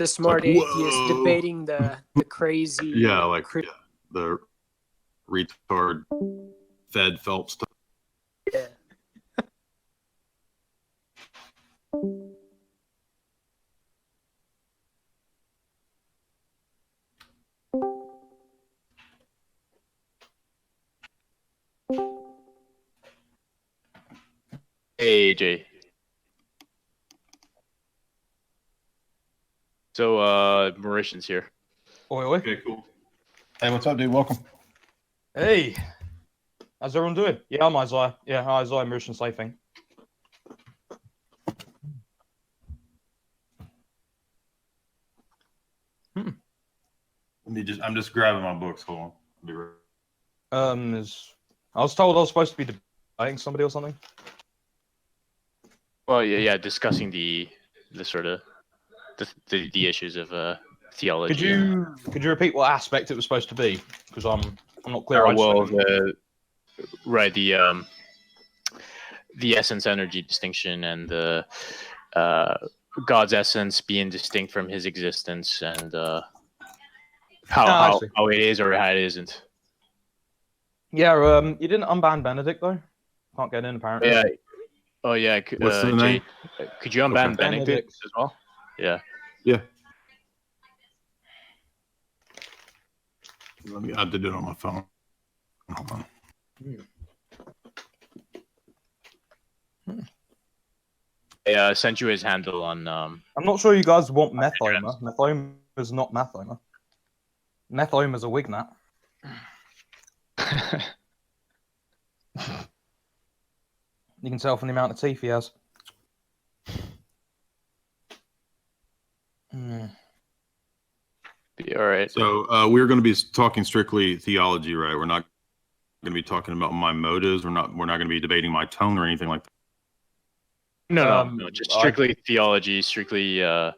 the smart atheist debating the crazy. Yeah, the retard Fed Phelps stuff. Yeah. Hey, Jay. So, Mauritian's here. Oi, oi. Okay, cool. Hey, what's up, dude? Welcome. Hey. How's everyone doing? Yeah, I'm Isaiah. Yeah, hi, Isaiah, Mauritian Safing. I'm just grabbing my books. Hold on. Be right. I was told I was supposed to be debating somebody or something. Well, yeah, discussing the sort of the issues of theology. Could you repeat what aspect it was supposed to be? Because I'm not clear. The essence energy distinction and the God's essence being distinct from His existence and how it is or how it isn't. Yeah, you didn't unban Benedict though. Can't get in apparently. Yeah. Oh yeah. What's the name? Could you unban Okay. Benedict as well? Yeah. Yeah. I did it on my phone. Hold on. I sent you his handle on. I'm not sure you guys want Methomer. Methomer is not Methomer. Methomer is a Wignat. You can tell from the amount of teeth he has. Be all right. So we're going to be talking strictly theology, right? We're not going to be talking about my motives. We're not going to be debating my tone or anything like that. No, just strictly theology, strictly the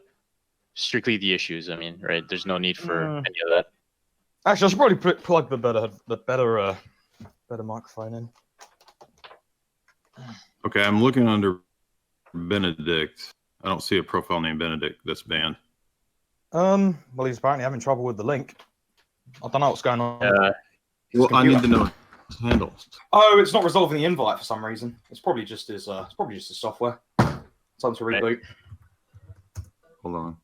issues. I mean, right? There's no need for any of that. Actually, I should probably plug the better microphone in. Okay, I'm looking under Benedict. I don't see a profile named Benedict that's banned. Well, he's apparently having trouble with the link. I don't know what's going on. Well, I need to know his handle. Oh, it's not resolving the invite for some reason. It's probably just his software. Time to reboot. Hold on.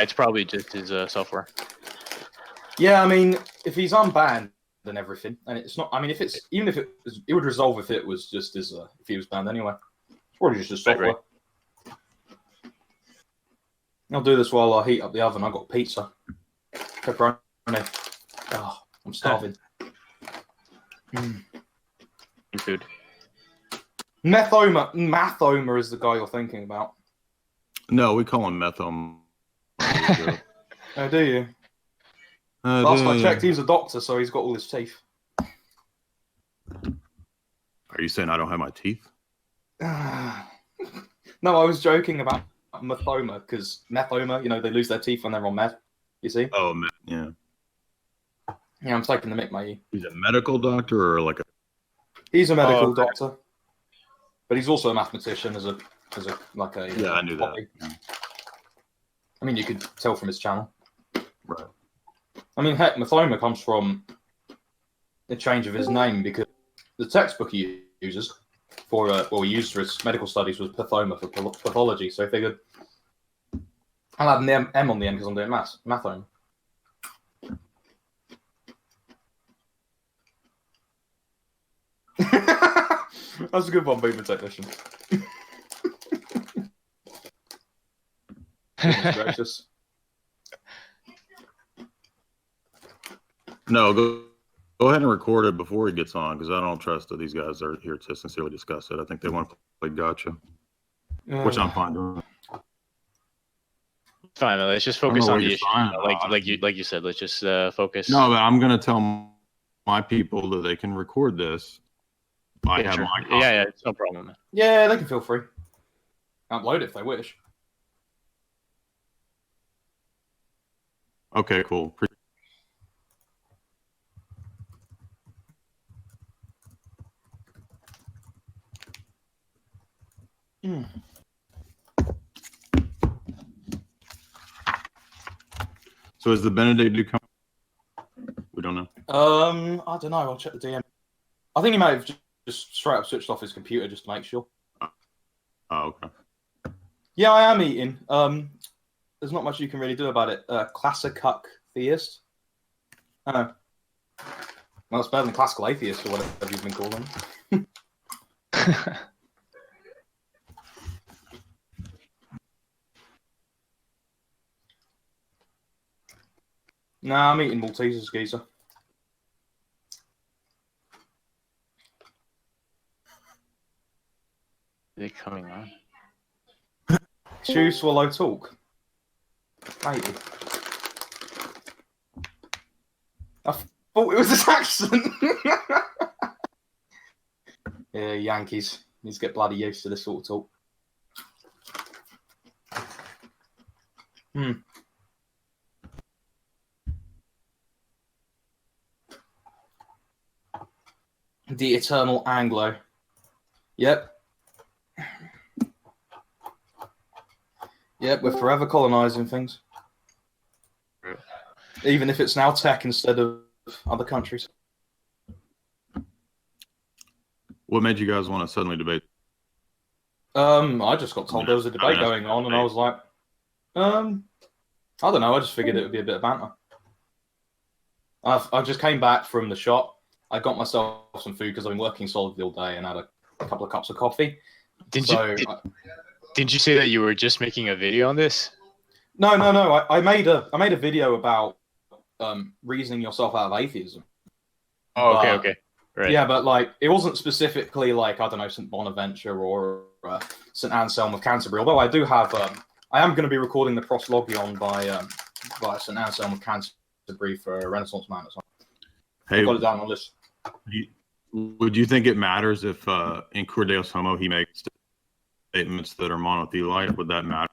It's probably just his software. Yeah, I mean, if he's unbanned and everything, and it's not. I mean, it would resolve if it was just his if he was banned anyway. It's probably just his software. Right. I'll do this while I heat up the oven. I've got pizza, pepperoni. Oh, I'm starving. Food. Mathomer is the guy you're thinking about. No, we call him Methom. Oh, do you? Last I checked, he's a doctor, so he's got all his teeth. Are you saying I don't have my teeth? No, I was joking about Methoma, because Methoma, they lose their teeth when they're on meth. You see? Oh, yeah. Yeah, I'm taking the mic, mate. He's a medical doctor or like a... He's a medical doctor, but he's also a mathematician Yeah, I knew that. Yeah. I mean, you could tell from his channel. Right. I mean, heck, Methoma comes from the change of his name because the textbook he uses he used for his medical studies was Pathoma for pathology. So I figured I'll add an M on the end because I'm doing maths. Mathome. That's a good one, Beaver Technician. Gracious. No, go ahead and record it before he gets on, because I don't trust that these guys are here to sincerely discuss it. I think they want to play gotcha, which I'm fine doing. Fine, let's just focus on the issue. Like you said, let's just focus. No, but I'm going to tell my people that they can record this. I have sure. my copy. Yeah, it's no problem. Yeah, they can feel free. Upload it if they wish. Okay, cool. So is the Benedict dude coming? We don't know. I don't know. I'll check the DM. I think he might have just straight up switched off his computer just to make sure. Oh, okay. Yeah, I am eating. There's not much you can really do about it. Classic cuck theist. Oh. Well, it's better than classical atheist or whatever you've been calling. Nah, I'm eating Maltesers, geezer. They're coming on. Chew, swallow, talk. Matey. I thought it was his accent. Yeah, Yankees. Needs to get bloody used to this sort of talk. The eternal Anglo. Yep. Yep, we're forever colonizing things. Even if it's now tech instead of other countries. What made you guys want to suddenly debate? I just got told there was a debate going on, and I was like, I don't know. I just figured it would be a bit of banter. I just came back from the shop. I got myself some food because I've been working solidly all day and had a couple of cups of coffee. Didn't you say that you were just making a video on this? No. I made a video about reasoning yourself out of atheism. Oh, okay. Right. Yeah, but like it wasn't specifically like, I don't know, St. Bonaventure or St. Anselm of Canterbury. Although I do have, I am going to be recording the proslogion by St. Anselm of Canterbury for Renaissance Man as well. Hey, I've got it down on this. Would you think it matters if in Cur Deus Homo he makes statements that are monothelite? Would that matter?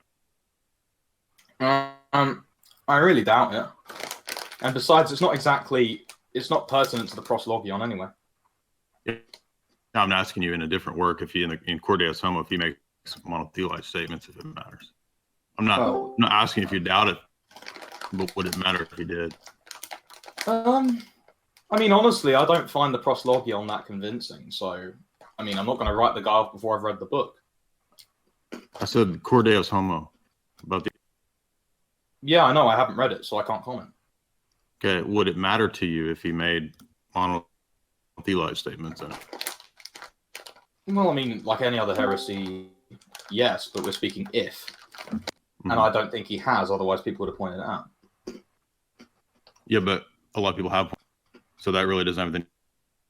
I really doubt it. And besides, it's not pertinent to the proslogion anyway. I'm asking you in a different work if he in Cur Deus Homo if he makes monothelite statements, if it matters. I'm not asking if you doubt it, but would it matter if he did? I mean, honestly, I don't find the proslogion that convincing. So, I mean, I'm not going to write the guy off before I've read the book. I said Cur Deus Homo about the. Yeah, I know. I haven't read it, so I can't comment. Okay, would it matter to you if he made monothelite statements in it? Well, I mean, like any other heresy, yes, but we're speaking if. And I don't think he has, otherwise people would have pointed it out. Yeah, but a lot of people have. So that really doesn't have anything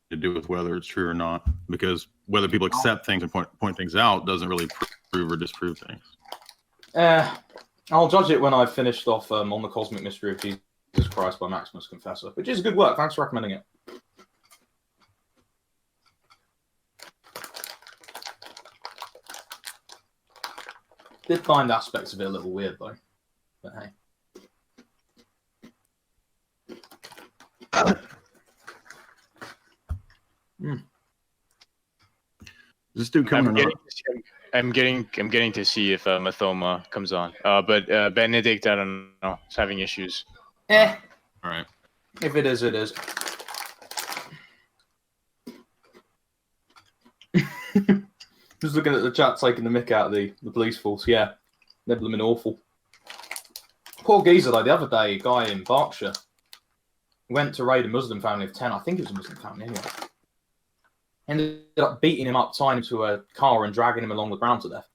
to do with whether it's true or not, because whether people accept things and point things out doesn't really prove or disprove things. I'll judge it when I've finished off On the Cosmic Mystery of Jesus Christ by Maximus Confessor, which is good work. Thanks for recommending it. Did find aspects of it a little weird though, but hey. This dude coming I'm getting to see if Mathoma comes on. But Benedict, I don't know, is having issues. All right. If it is, it is. Just looking at the chat taking the mick out of the police force. Yeah, they're blooming awful. Poor geezer though, the other day, a guy in Berkshire went to raid a Muslim family of 10. I think it was a Muslim family anyway. Ended up beating him up, tying him to a car and dragging him along the ground to death.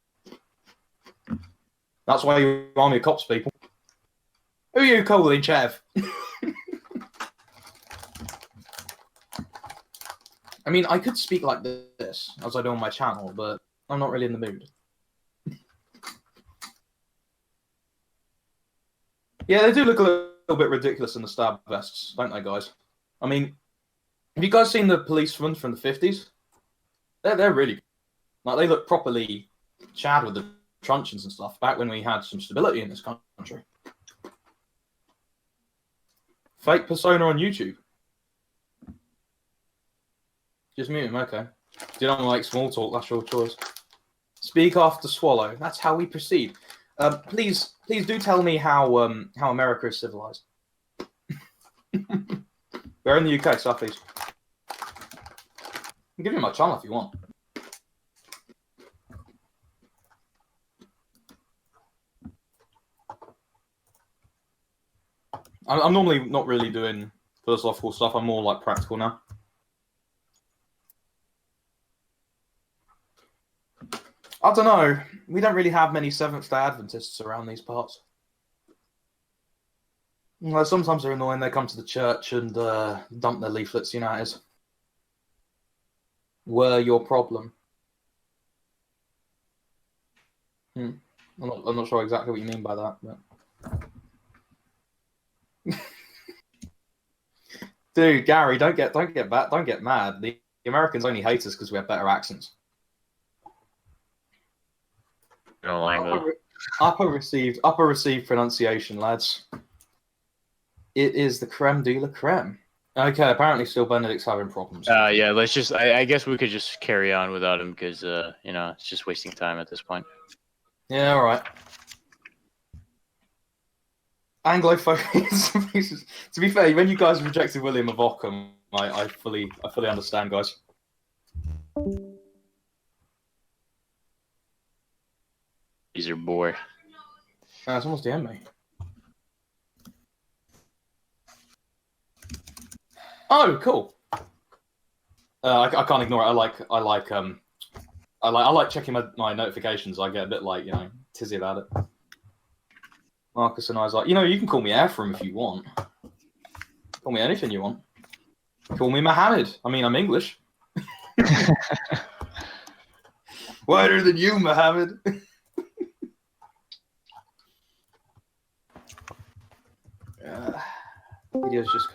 That's why you army of cops, people. Who are you calling, Chev? I mean, I could speak like this, as I do on my channel, but I'm not really in the mood. Yeah, they do look a little bit ridiculous in the stab vests, don't they, guys? I mean, have you guys seen the policemen from the 50s? They're really good. Like, they look properly chad with the truncheons and stuff, back when we had some stability in this country. Fake persona on YouTube. Just mute him, okay. If you don't like small talk, that's your choice. Speak after swallow. That's how we proceed. Please do tell me how America is civilized. We're in the UK, Southeast. I'll give you my channel if you want. I'm normally not really doing philosophical stuff. I'm more like practical now. I don't know. We don't really have many Seventh-day Adventists around these parts. Well, sometimes they're annoying. They come to the church and dump their leaflets. You know how it is. Were your problem? I'm not sure exactly what you mean by that. But... Dude, Gary, don't get mad. The Americans only hate us because we have better accents. No language. Upper received pronunciation, lads. It is the creme de la creme. Okay, apparently still Benedict's having problems. Yeah, let's just. I guess we could just carry on without him because it's just wasting time at this point. Yeah, all right. Anglophonians. To be fair, when you guys rejected William of Ockham, I fully understand, guys. He's your boy. Someone's DM me. Oh, cool. I can't ignore it. I like checking my notifications. I get a bit tizzy about it. Marcus and I was like, you can call me Ephraim if you want. Call me anything you want. Call me Mohammed. I mean, I'm English. Whiter than you, Mohammed. Videos just.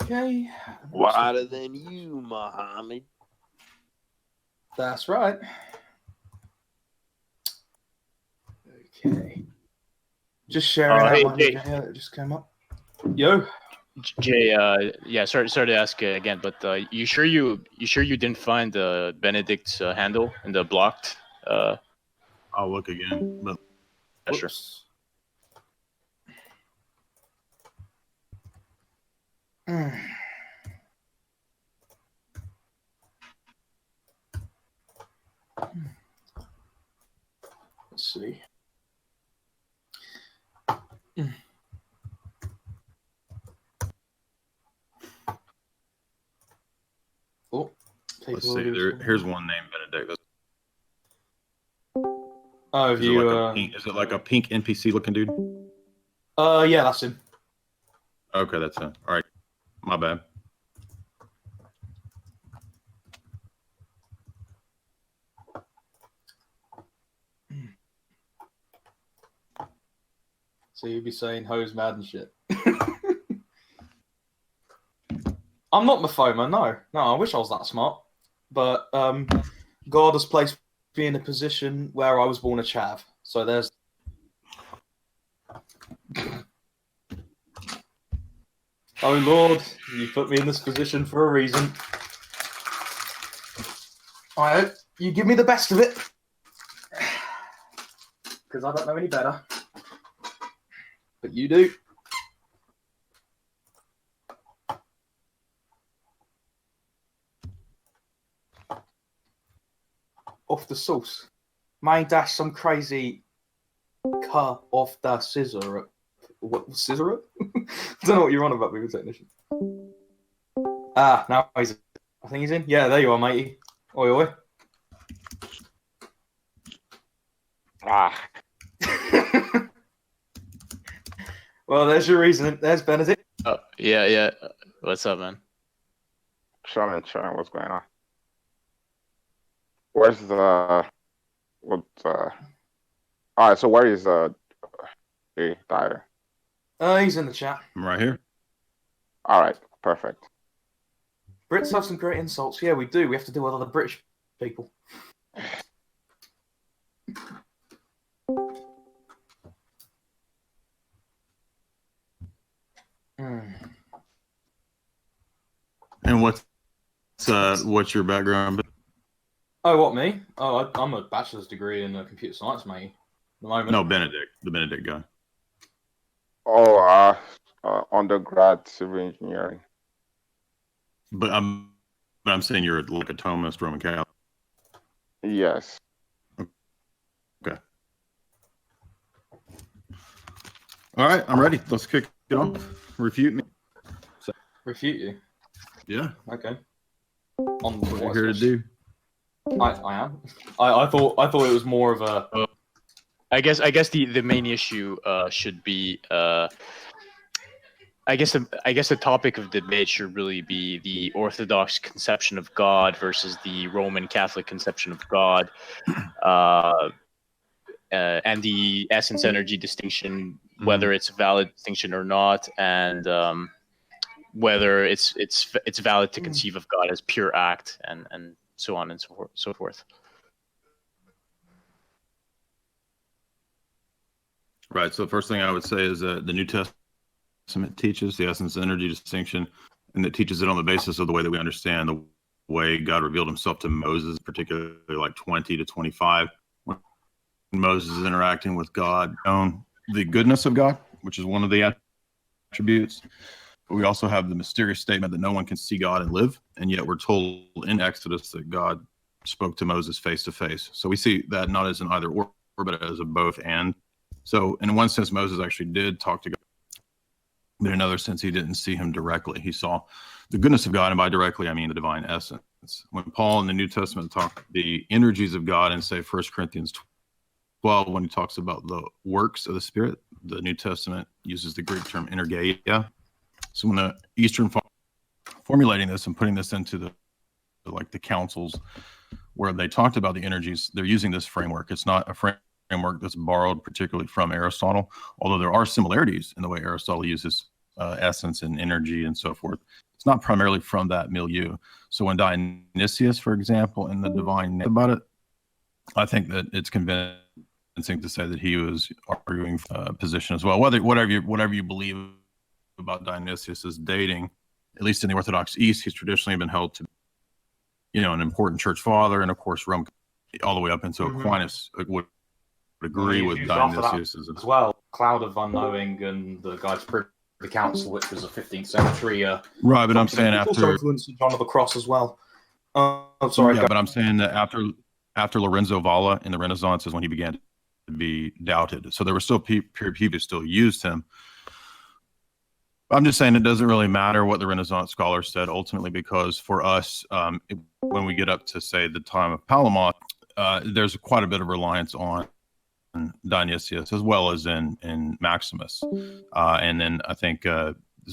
Okay. Whiter than you, Mohammed. That's right. Okay. Just sharing out my video that just came up. Yo. Jay, yeah, sorry to ask again, but you sure you didn't find Benedict's handle in the blocked? I'll look again. But Yeah, sure. Let's see. Oh, let's see. Here's one name, Benedict. Oh, Is it like a pink NPC looking dude? Yeah, that's him. Okay, that's him. All right, my bad. So you'd be saying hoes mad and shit. I'm not Mathoma, no. I wish I was that smart. But God has placed me in a position where I was born a chav. So there's... Oh Lord, you put me in this position for a reason. I hope you give me the best of it. Because I don't know any better. But you do. Off the sauce. May dash some crazy car off the scissor. What, scissor? I don't know what you're on about, movie technician. Now he's... I think he's in. Yeah, there you are, matey. Oi, oi. Well, there's your reason. There's Benedict. Oh, yeah. What's up, man? Chilling. What's going on? Where's the... Alright, so where is Dyer? He's in the chat. I'm right here. Alright, perfect. Brits have some great insults. Yeah, we do. We have to deal with other British people. And what's your background? Oh, what, me? Oh, I'm a bachelor's degree in computer science, mate. At the moment. No, Benedict, the Benedict guy. Oh, undergrad civil engineering. But I'm saying you're like a Thomist Roman Catholic. Yes. Okay. All right, I'm ready. Let's kick it off. Refute me. Refute you? Yeah. Okay. On what you're here to do. I am. I thought it was more of a. I guess the main issue should be I guess the topic of debate should really be the Orthodox conception of God versus the Roman Catholic conception of God, and the essence energy distinction, whether it's a valid distinction or not, and whether it's valid to conceive of God as pure act, and so on and so forth. Right. So the first thing I would say is that the New Testament teaches the essence energy distinction, and it teaches it on the basis of the way that we understand the way God revealed himself to Moses, particularly like 20 to 25, when Moses is interacting with God, on the goodness of God, which is one of the attributes. But we also have the mysterious statement that no one can see God and live, and yet we're told in Exodus that God spoke to Moses face to face. So we see that not as an either or, but as a both and. So in one sense, Moses actually did talk to God, but in another sense, he didn't see him directly. He saw the goodness of God, and by directly, I mean the divine essence. When Paul in the New Testament talked the energies of God in, say, 1 Corinthians 12, when he talks about the works of the Spirit, the New Testament uses the Greek term energeia. So when the Eastern formulating this and putting this into the councils where they talked about the energies, they're using this framework. It's not a framework that's borrowed particularly from Aristotle, although there are similarities in the way Aristotle uses essence and energy and so forth. It's not primarily from that milieu. So when Dionysius, for example, in the Divine about it, I think that it's convincing to say that he was arguing a position as well. Whatever you believe about Dionysius's dating, at least in the Orthodox East, he's traditionally been held to, an important church father, and of course Rome, all the way up into Aquinas would agree with Dionysius as well. Cloud of Unknowing and the Guide to Privy Council, which was a 15th century. Right, but I'm saying after influence of John of the Cross as well. I'm sorry. Yeah, but I'm saying that after Lorenzo Valla in the Renaissance is when he began to be doubted. So there were still people still used him. I'm just saying it doesn't really matter what the Renaissance scholars said ultimately, because for us, when we get up to, say, the time of Palamas, there's quite a bit of reliance on Dionysius as well as in Maximus, and then I think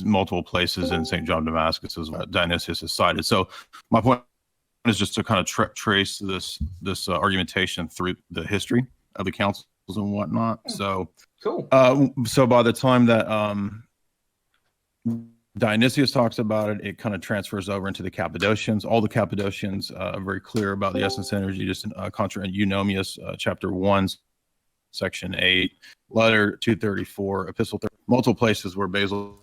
multiple places in St. John of Damascus as well, Dionysius is cited. So my point is just to kind of trace this argumentation through the history of the councils and whatnot. So cool. So by the time that Dionysius talks about it, it kind of transfers over into the Cappadocians. All the Cappadocians are very clear about the essence energy, just in contra Eunomius, chapter 1, section 8, letter 234, epistle 30, multiple places where Basil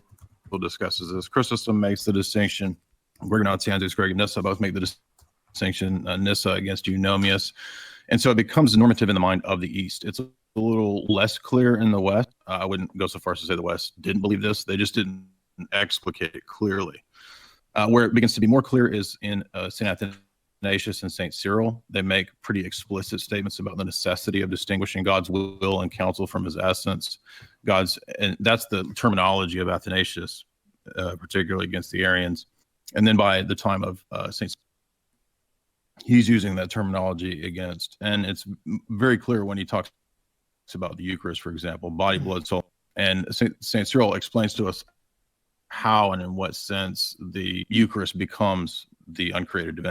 discusses this. Chrysostom makes the distinction. Gregory Greg and Nyssa both make the distinction, Nyssa against Eunomius. And so it becomes normative in the mind of the East. It's a little less clear in the West. I wouldn't go so far as to say the West didn't believe this. They just didn't explicate it clearly. Where it begins to be more clear is in St. Athanasius and St. Cyril. They make pretty explicit statements about the necessity of distinguishing God's will and counsel from his essence. And that's the terminology of Athanasius, particularly against the Arians. And then by the time of St. he's using that terminology against, and it's very clear when he talks about the Eucharist, for example, body, blood, soul. And St. Cyril explains to us how and in what sense the Eucharist becomes the uncreated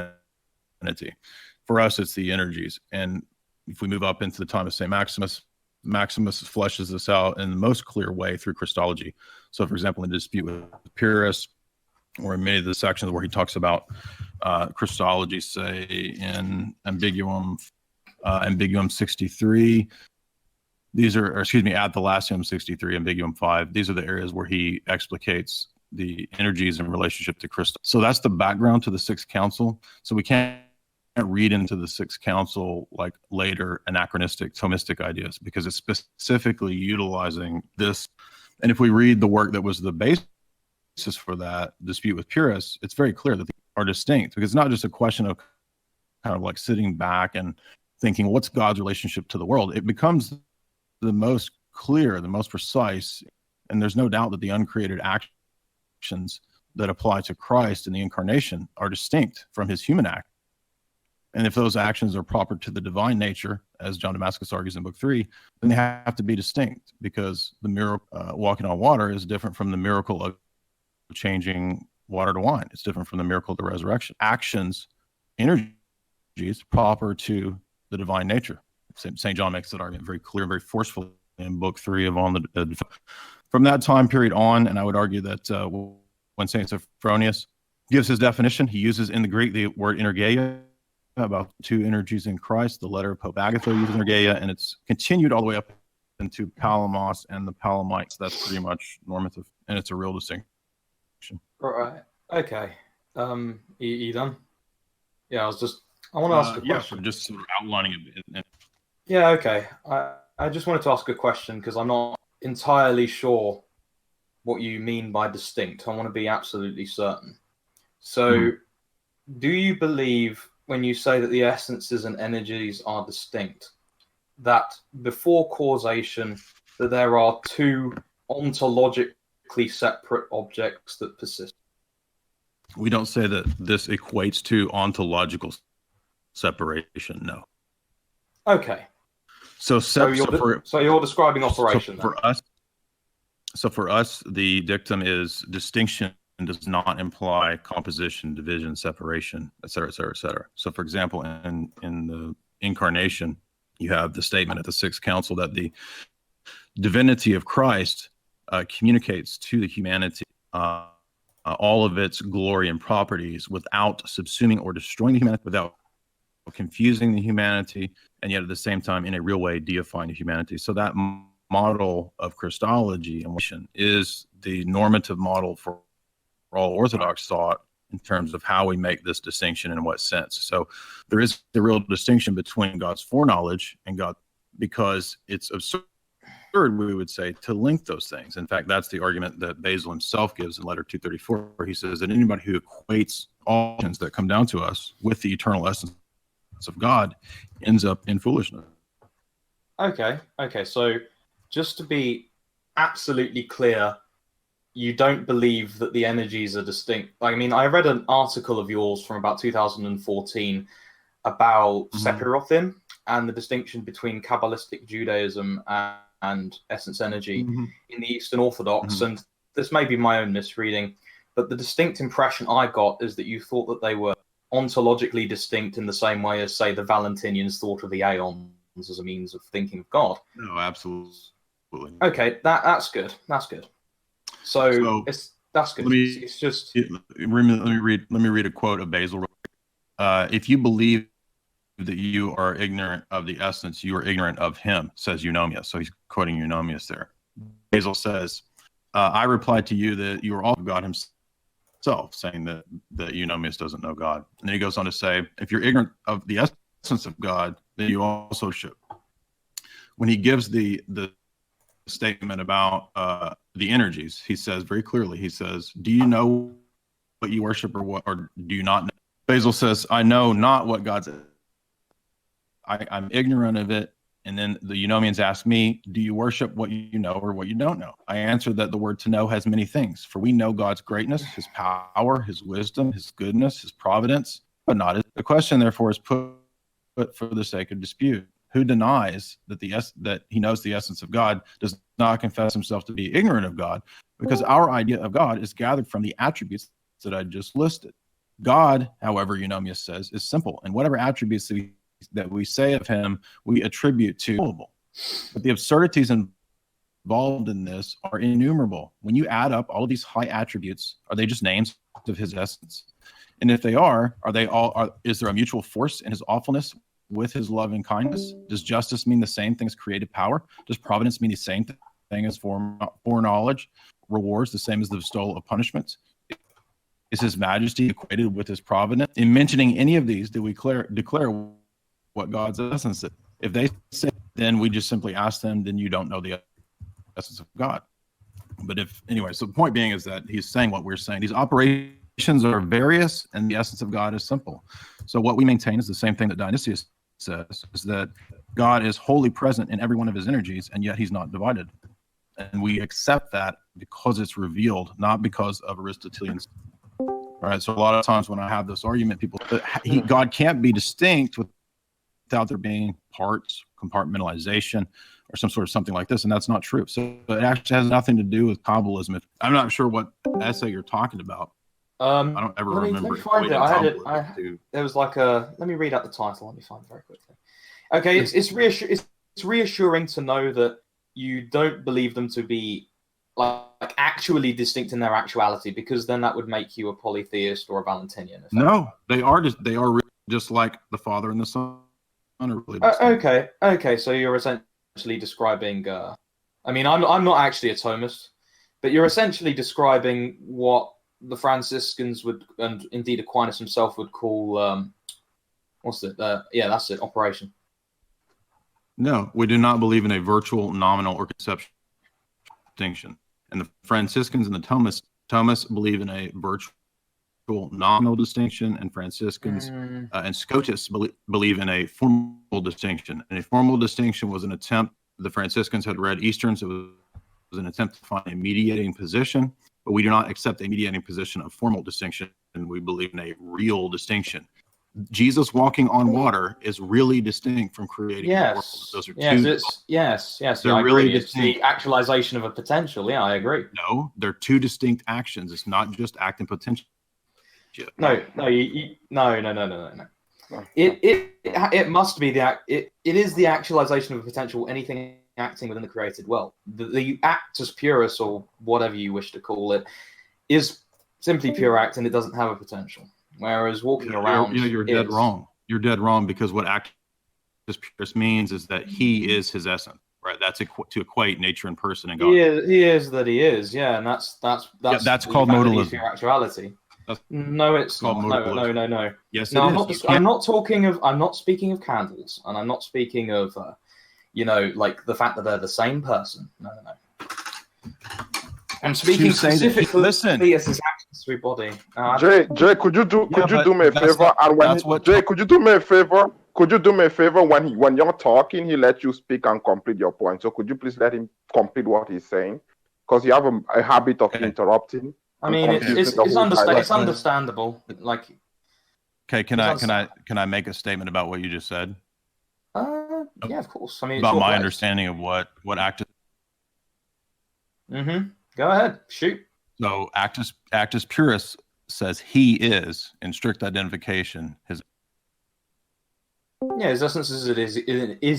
divinity. For us, it's the energies. And if we move up into the time of St. Maximus, Maximus fleshes this out in the most clear way through Christology. So, for example, in dispute with Pyrrhus, or in many of the sections where he talks about Christology, say in Ambiguum 63, These are, or excuse me, at the Lasium 63, Ambiguum 5, these are the areas where he explicates the energies in relationship to crystal. So that's the background to the Sixth Council. So we can't read into the Sixth Council like later anachronistic Thomistic ideas, because it's specifically utilizing this. And if we read the work that was the basis for that dispute with purists, it's very clear that they are distinct, because it's not just a question of kind of like sitting back and thinking, what's God's relationship to the world? It becomes the most clear, the most precise, and there's no doubt that the uncreated actions that apply to Christ in the incarnation are distinct from his human act. And if those actions are proper to the divine nature, as John Damascus argues in Book 3, then they have to be distinct, because the miracle walking on water is different from the miracle of changing water to wine. It's different from the miracle of the resurrection. Actions, energies proper to the divine nature. St. John makes that argument very clear, very forcefully in Book 3 of On the From that time period on, and I would argue that when St. Sophronius gives his definition, he uses in the Greek the word energeia, about two energies in Christ. The letter of Pope Agatha uses energeia, and it's continued all the way up into Palamos and the Palamites. That's pretty much normative, and it's a real distinction. Right. Okay. You done? Yeah, I want to ask a question. Yeah, just sort of outlining it. Yeah, okay. I just wanted to ask a question, because I'm not entirely sure what you mean by distinct. I want to be absolutely certain. So, do you believe, when you say that the essences and energies are distinct, that before causation, that there are two ontologically separate objects that persist? We don't say that this equates to ontological separation, no. Okay. So you're describing operation. So for us, the dictum is distinction does not imply composition, division, separation, et cetera, et cetera, et cetera. So, for example, in the incarnation, you have the statement at the Sixth Council that the divinity of Christ communicates to the humanity all of its glory and properties without subsuming or destroying the humanity, without confusing the humanity, and yet at the same time, in a real way, deifying the humanity. So that model of Christology and mission is the normative model for all Orthodox thought in terms of how we make this distinction and in what sense. So there is the real distinction between God's foreknowledge and God, because it's absurd, we would say, to link those things. In fact, that's the argument that Basil himself gives in letter 234, where he says that anybody who equates all things that come down to us with the eternal essence of God ends up in foolishness. Okay. So just to be absolutely clear, you don't believe that the energies are distinct. I mean, I read an article of yours from about 2014 about Sephirothim and the distinction between Kabbalistic Judaism and essence energy in the Eastern Orthodox. And this may be my own misreading, but the distinct impression I got is that you thought that they were ontologically distinct in the same way as, say, the Valentinians thought of the aeons as a means of thinking of God. No, absolutely. Okay, that's good. That's good. So that's good. It's just let me read a quote of Basil. If you believe that you are ignorant of the essence, you are ignorant of him, says Eunomius. So he's quoting Eunomius there. Basil says, I replied to you that you are all of God himself, saying that Eunomius doesn't know God. And then he goes on to say, if you're ignorant of the essence of God, then you also should. When he gives the statement about the energies, he says very clearly, he says, do you know what you worship, or do you not know? Basil says, I know not what God says. I'm ignorant of it. And then the Eunomians ask me, do you worship what you know or what you don't know? I answer that the word to know has many things, for we know God's greatness, his power, his wisdom, his goodness, his providence, but not his. The question, therefore, is put for the sake of dispute. Who denies that that he knows the essence of God does not confess himself to be ignorant of God? Because our idea of God is gathered from the attributes that I just listed. God, however, Eunomius says, is simple, and whatever attributes that we say of him, we attribute to knowable. But the absurdities involved in this are innumerable. When you add up all of these high attributes, are they just names of his essence? And if they are they all? Is there a mutual force in his awfulness with his loving kindness? Does justice mean the same thing as creative power? Does providence mean the same thing as foreknowledge, rewards, the same as the bestowal of punishments? Is his majesty equated with his providence? In mentioning any of these, do we declare what God's essence is? If they say, then we just simply ask them, then you don't know the essence of God. But anyway, so the point being is that he's saying what we're saying. These operations are various and the essence of God is simple. So what we maintain is the same thing that Dionysius says, is that God is wholly present in every one of his energies, and yet he's not divided. And we accept that because it's revealed, not because of Aristotelian. All right, so a lot of times when I have this argument, people, God can't be distinct without there being parts, compartmentalization, or some sort of something like this, and that's not true. So it actually has nothing to do with Kabbalism. I'm not sure what essay you're talking about. I don't ever remember. Let me find it. There was like a. Let me read out the title. Let me find it very quickly. Okay, it's reassuring to know that you don't believe them to be like actually distinct in their actuality, because then that would make you a polytheist or a Valentinian. No, they are just like the Father and the Son are really okay. So you're essentially describing. I mean, I'm not actually a Thomist, but you're essentially describing what the Franciscans would, and indeed Aquinas himself would call. What's it? Yeah, that's it. Operation. No, we do not believe in a virtual, nominal, or conceptual distinction. And the Franciscans and the Thomists believe in a virtual, nominal distinction, and Franciscans and Scotists believe in a formal distinction. And a formal distinction was an attempt. The Franciscans had read Easterns. It was an attempt to find a mediating position, but we do not accept a mediating position of formal distinction, and we believe in a real distinction. Jesus walking on water is really distinct from creating the world. Those are two. Yes. They're really distinct. It's the actualization of a potential. Yeah, I agree. No, they're two distinct actions. It's not just act and potential. No. It must be it is the actualization of a potential. Anything acting within the created world. The actus purus, or whatever you wish to call it, is simply pure act, and it doesn't have a potential. Whereas walking around, you're dead wrong. You're dead wrong, because what actus purus means is that he is his essence, right? That's to equate nature and person and God. He is. Yeah, and that's called modalism. Your actuality. No, it's not. No. Yes, no, I'm not speaking of candles, and I'm not speaking of, like the fact that they're the same person. No. I'm speaking specifically as his actions through body. Jay, could you do me a favor? Could you do me a favor? Could you do me a favor when you're talking, he let you speak and complete your point. So could you please let him complete what he's saying? Because you have a habit of interrupting. I mean, it's understandable. Like, okay, can I make a statement about what you just said? Yeah, of course. I mean, about my understanding of what actus. Go ahead, shoot. So actus purus says he is, in strict identification, his. Yeah, his essence is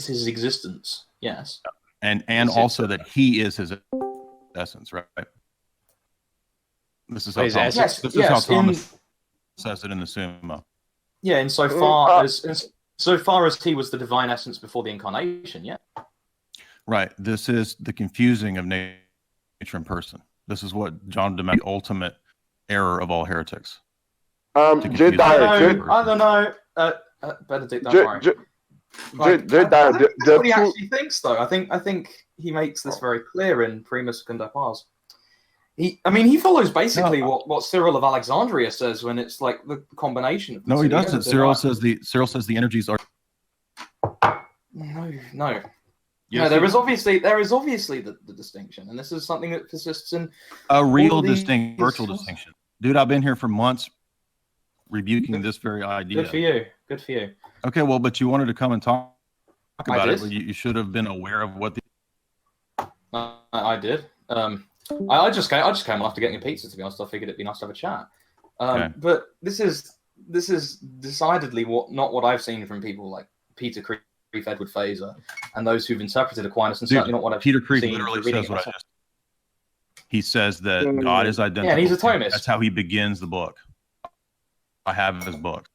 his existence. Yes. And also that he is his essence, right? This is how Thomas says it in the Summa. Yeah, insofar as he was the divine essence before the incarnation, yeah. Right. This is the confusing of nature and person. This is what John demands, the ultimate error of all heretics. Dyer, I don't know. Benedict, don't worry. Dyer, that's what he actually thinks, though. I think he makes this very clear in Prima Secunda Pars. He follows basically what Cyril of Alexandria says when it's like the combination of. No, he doesn't. Cyril says the energies are. No. Yes, there is obviously the distinction, and this is something that persists in a real distinct virtual distinction. Dude, I've been here for months rebuking this very idea. Good for you. Okay, well, but you wanted to come and talk about it. You should have been aware of what the. I did. I just came after getting a pizza. To be honest, I figured it'd be nice to have a chat. Okay. But this is decidedly not what I've seen from people like Peter Kreeft, Edward Fazer, and those who've interpreted Aquinas, and certainly not what I've Peter Kreeft seen. literally says what I just. He says that God is identical. Yeah, and he's a Thomist. That's how he begins the book. I have his book.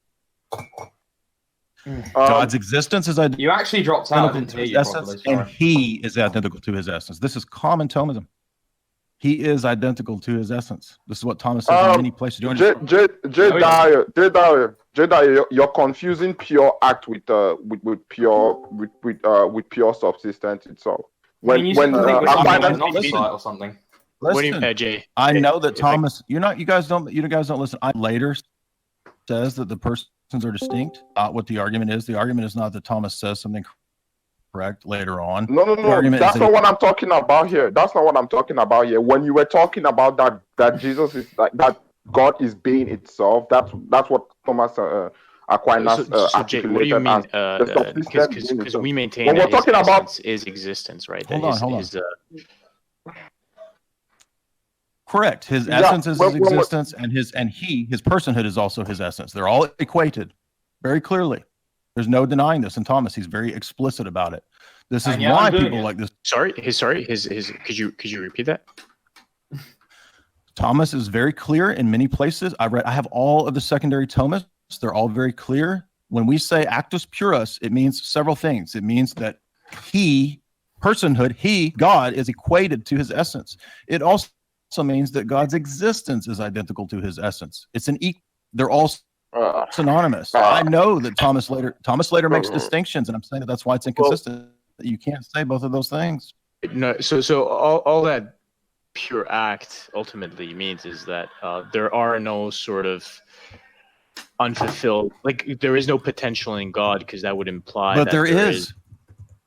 God's existence is You actually dropped out. I didn't identical to hear his you essence, properly. and Sorry. he is identical to his essence. This is common Thomism. He is identical to his essence. This is what Thomas says in many places. Do you understand? Dyer, you're confusing pure act with pure subsistence itself. When you when think Aquinas, not or something. What do you, Listen, Jay? I know that if I- Thomas. You guys don't listen. I later says that the persons are distinct. Not what the argument is. The argument is not that Thomas says something correct later on. No. argument That's is not what I'm talking about here. That's not what I'm talking about here. When you were talking about that Jesus is like that, God is being itself. That's what Thomas Aquinas So, Jay, articulated. what do you mean? as the subsistence being Because itself. we maintain When that we're talking his about- essence is existence, right? Hold That on. his, Correct. His Yeah, essence is well, his existence, and his personhood is also his essence. They're all equated very clearly. There's no denying this. And Thomas, he's very explicit about it. This is And yeah, why I'm doing people it. like this. his. Could you repeat that? Thomas is very clear in many places. I have all of the secondary Thomists. They're all very clear. When we say actus purus, it means several things. It means that personhood, God is equated to his essence. It also means that God's existence is identical to his essence. They're all synonymous. I know that Thomas later makes distinctions, and I'm saying that's why it's inconsistent. You can't say both of those things. No. So all that pure act ultimately means is that there are no sort of unfulfilled, like there is no potential in God, because that would imply But that there is.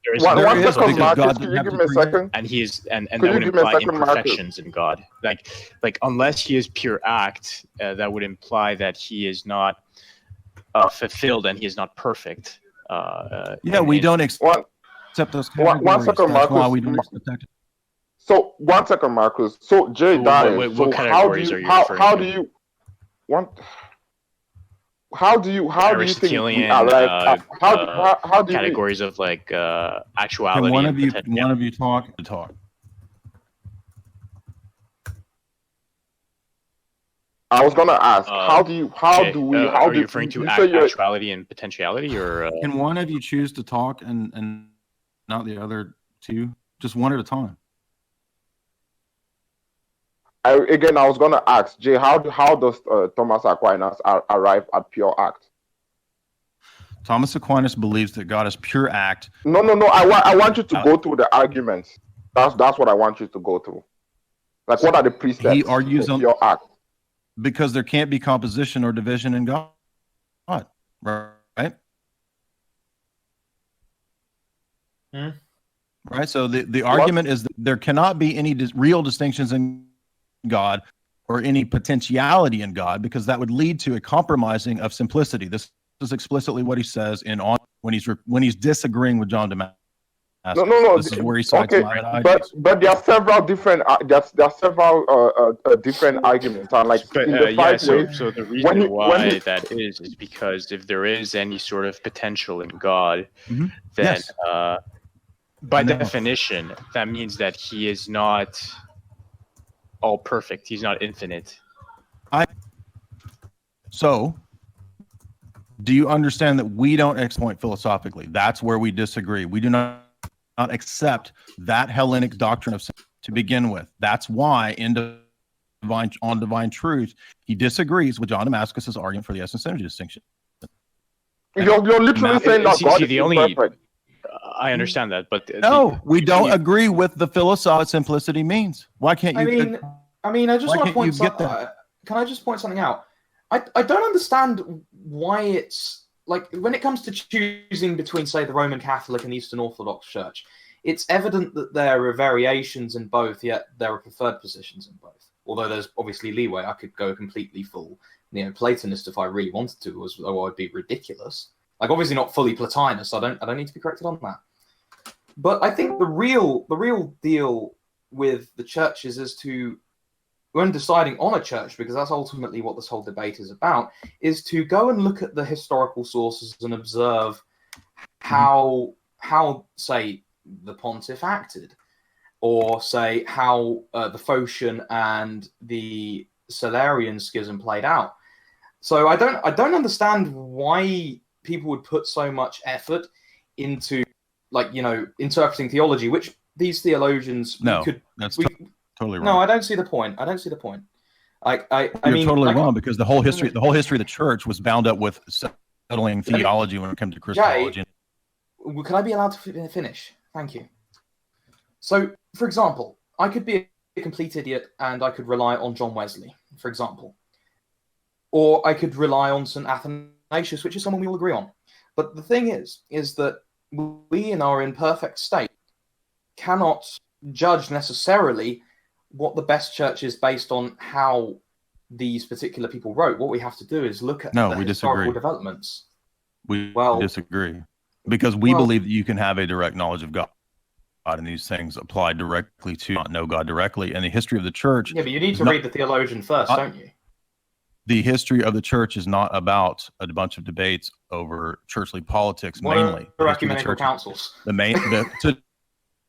There is One no is, second, because Marcus. God Can didn't you have give to me a create. second? and he is and Could that you would give me a imply second, Marcus? imperfections in God. Like unless he is pure act, that would imply that he is not fulfilled and he is not perfect. We don't One accept those one categories. second, That's why Marcus. we don't accept it. So 1 second, Marcus. So Jay Dyer. What So categories are you referring how to? do you want? How do you think we Aristotelian arrive? How do you? categories of like actuality. Can one and of you potential. talk? I was gonna ask. Jay, How do you referring to you say you're- actuality and potentiality, or Can one of you choose to talk and not the other two? Just one at a time. I was gonna ask Jay. How does Thomas Aquinas arrive at pure act? Thomas Aquinas believes that God is pure act. No. I want you to go through the arguments. That's what I want you to go through. Like, what are the precepts He argues for on pure act? because there can't be composition or division in God. Right? Right. So the argument is that there cannot be any real distinctions in God or any potentiality in God, because that would lead to a compromising of simplicity. This is explicitly what he says when he's disagreeing with John Damascus. No. This is where he cites okay, my ideas. but there are several different different arguments. And like in the five ways, so the reason when he- that is because if there is any sort of potential in God, Mhm. then Yes. by I know. definition, that means that he is not all perfect. He's not infinite. So, do you understand that we don't point philosophically? That's where we disagree. We do not accept that Hellenic doctrine of sin to begin with. That's why on divine truth, he disagrees with John Damascus's argument for the essence energy distinction. you're literally saying that See, God the is only- imperfect. I understand that, but No, we don't agree with the philosophical simplicity means. Why can't you? I just Why want to can't you point get that? Can I just point something out? I don't understand why it's like when it comes to choosing between, say, the Roman Catholic and the Eastern Orthodox Church, it's evident that there are variations in both, yet there are preferred positions in both. Although there's obviously leeway. I could go completely full Neo-Platonist if I really wanted to, though I'd be ridiculous. Like, obviously not fully Plotinus. I don't need to be corrected on that. But I think the real deal with the churches is to, when deciding on a church, because that's ultimately what this whole debate is about, is to go and look at the historical sources and observe how say, the pontiff acted, or say how the Phocian and the Salarian schism played out. So I don't understand why people would put so much effort into, like, interpreting theology, which these theologians totally wrong. No, I don't see the point. I mean, You're totally wrong, because the whole history of the church was bound up with settling theology when it comes to Christology. Jay, can I be allowed to finish? Thank you. So, for example, I could be a complete idiot and I could rely on John Wesley, for example. Or I could rely on St. Athanasius, which is someone we all agree on. But the thing is that we in our imperfect state cannot judge necessarily what the best church is based on how these particular people wrote. What we have to do is look at the historical developments. We disagree, because we believe that you can have a direct knowledge of God, and these things apply directly to not know God directly. And the history of the church. Yeah, but you need to read the theologian first, don't you? The history of the church is not about a bunch of debates over churchly politics, mainly. What are ecumenical councils? To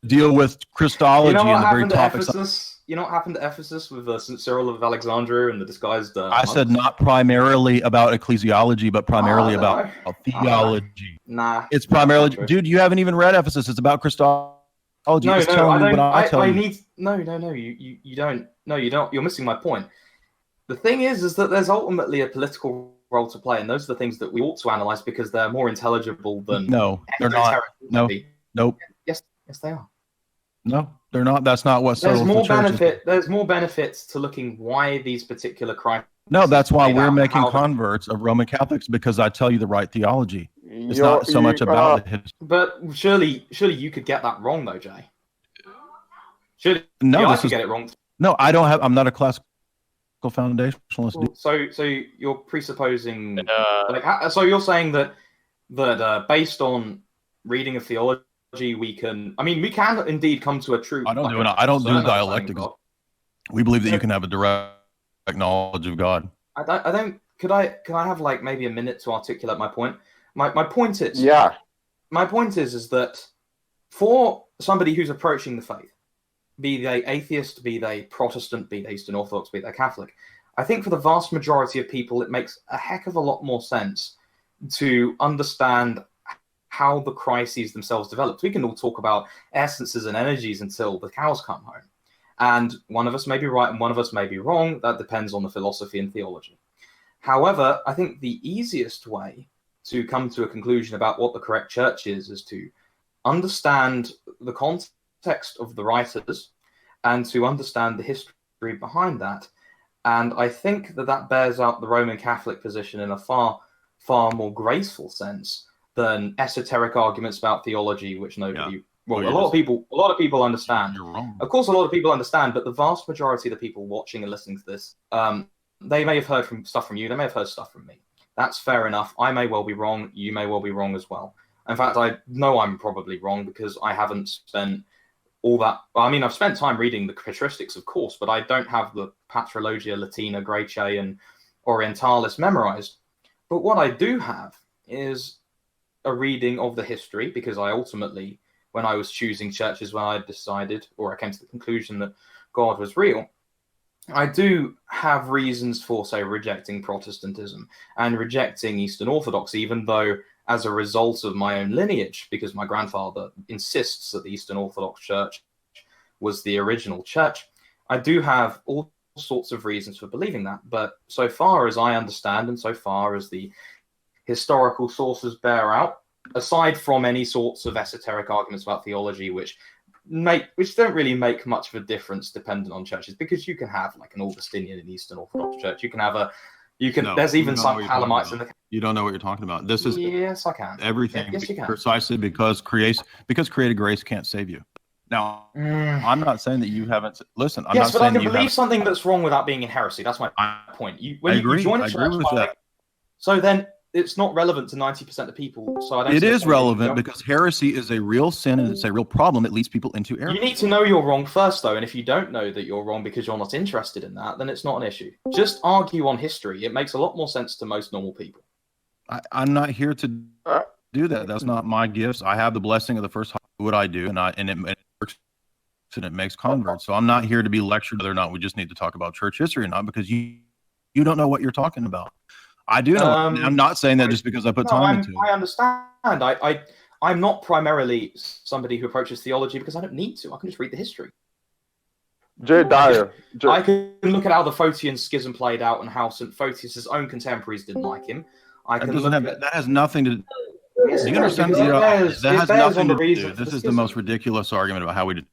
deal with Christology and the very topics. You know what happened to Ephesus with St. Cyril of Alexandria and the disguised I said not primarily about ecclesiology, but primarily about theology. Nah. It's primarily... Dude, you haven't even read Ephesus. It's about Christology. No, you don't. No, you don't. You're missing my point. The thing is that there's ultimately a political role to play, and those are the things that we ought to analyze because they're more intelligible than... No, they're not. No, nope. Yes, they are. No, they're not. That's not what there's more benefit. There's more benefits to looking why these particular crises. No, that's why we're making converts of Roman Catholics, because I tell you the right theology. It's not so much about the history. But surely you could get that wrong, though, Jay. Surely I could get it wrong. No, I don't have. I'm not a classical foundationalist. So you're presupposing, so you're saying that based on reading of theology, we can indeed come to a true... I don't do dialectics. We believe that you can have a direct knowledge of God. Could I have like maybe a minute to articulate my point? My point is... My point is that for somebody who's approaching the faith, be they atheist, be they Protestant, be they Eastern Orthodox, be they Catholic, I think for the vast majority of people, it makes a heck of a lot more sense to understand how the crises themselves developed. We can all talk about essences and energies until the cows come home. And one of us may be right and one of us may be wrong. That depends on the philosophy and theology. However, I think the easiest way to come to a conclusion about what the correct church is to understand the context of the writers and to understand the history behind that. And I think that bears out the Roman Catholic position in a far, far more graceful sense than esoteric arguments about theology, which nobody, a lot of people understand. You're wrong. Of course, a lot of people understand, but the vast majority of the people watching and listening to this, they may have heard stuff from you, they may have heard stuff from me. That's fair enough. I may well be wrong. You may well be wrong as well. In fact, I know I'm probably wrong because I haven't spent all that. I mean, I've spent time reading the patristics, of course, but I don't have the Patrologia Latina, Graece, and Orientalis memorized. But what I do have is a reading of the history, because I ultimately, when I was choosing churches, when I decided, or I came to the conclusion that God was real, I do have reasons for, say, rejecting Protestantism and rejecting Eastern Orthodoxy, even though as a result of my own lineage, because my grandfather insists that the Eastern Orthodox Church was the original church, I do have all sorts of reasons for believing that. But so far as I understand, and so far as the historical sources bear out, aside from any sorts of esoteric arguments about theology, which don't really make much of a difference dependent on churches, because you can have like an Augustinian and Eastern Orthodox church. You can have there's even some Palamites in the... You don't know what you're talking about. This is... Yes, I can. Everything. Yes, you can. Precisely because created grace can't save you. Now, I'm not saying that you haven't... Listen, I'm not saying that you haven't... Yes, but I can believe something that's wrong without being in heresy. That's my point. I agree with that. So then it's not relevant to 90% of people. So I don't. It is relevant because heresy is a real sin and it's a real problem that leads people into error. You need to know you're wrong first, though. And if you don't know that you're wrong because you're not interested in that, then it's not an issue. Just argue on history. It makes a lot more sense to most normal people. I'm not here to do that. That's not my gifts. I have the blessing of the first what I do, and it works and it makes converts. So I'm not here to be lectured whether or not we just need to talk about church history or not, because you don't know what you're talking about. I do know. I'm not saying that just because I put time into it. I understand. I'm not primarily somebody who approaches theology because I don't need to. I can just read the history. Dyer. I can look at how the Photian schism played out and how St. Photius' own contemporaries didn't like him. That has nothing to. Yes, Do you understand? That has nothing to do. This is the most ridiculous argument about how we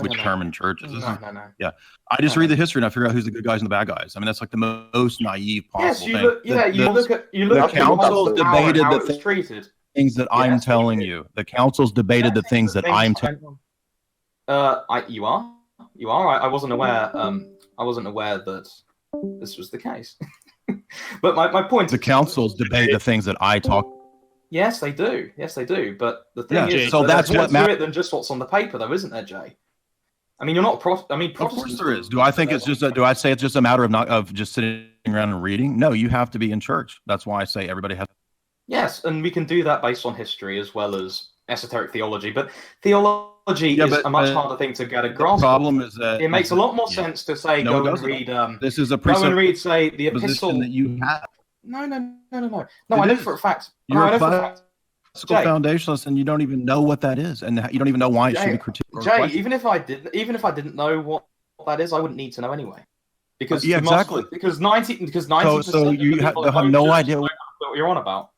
determine churches. No. Yeah, I just read the history and I figure out who's the good guys and the bad guys. I mean, that's like the most naive possible thing. You look at the councils debated the treated. Things that I'm telling you. The councils debated the things that I'm telling you. You are. I wasn't aware. I wasn't aware that this was the case. But my point. The councils debate the things that I talk. Yes, they do. But the thing is, so that's what matters than just what's on the paper, though, isn't there, Jay? I mean, you're not. Of course there is. Do I think it's just? Do I say it's just a matter of just sitting around and reading? No, you have to be in church. That's why I say everybody has. Yes, and we can do that based on history as well as esoteric theology. But theology is a much harder thing to get a grasp. The problem is that it makes a lot more sense to say go and read. This is a go and read, say, the epistle that you have. No. I know for a fact. You're a classical foundationalist, and you don't even know what that is, and you don't even know why it should be critiqued. Jay, even if I didn't know what that is, I wouldn't need to know anyway. Because exactly. Because 90%. So you have no idea what you're on about.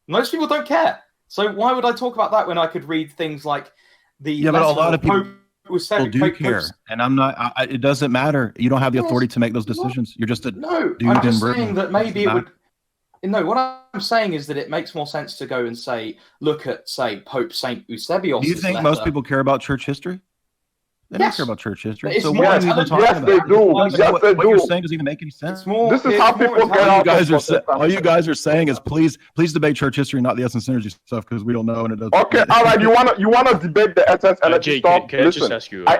Most people don't care. So why would I talk about that when I could read things like the? Yeah, but a lot of people do care, and I'm not. It doesn't matter. You don't have the authority to make those decisions. You're just a dude. I'm just saying that maybe it would. No, what I'm saying is that it makes more sense to go and look at, Pope Saint Eusebius. Do you think most people care about church history? They don't care about church history. So yes, they do. Yes, they do. What you're saying doesn't even make any sense. This is how people get out. All you guys are saying is please debate church history, not the essence energy stuff, because we don't know and it doesn't. Okay, all right. You wanna debate the essence energy stuff? Can I just ask you? I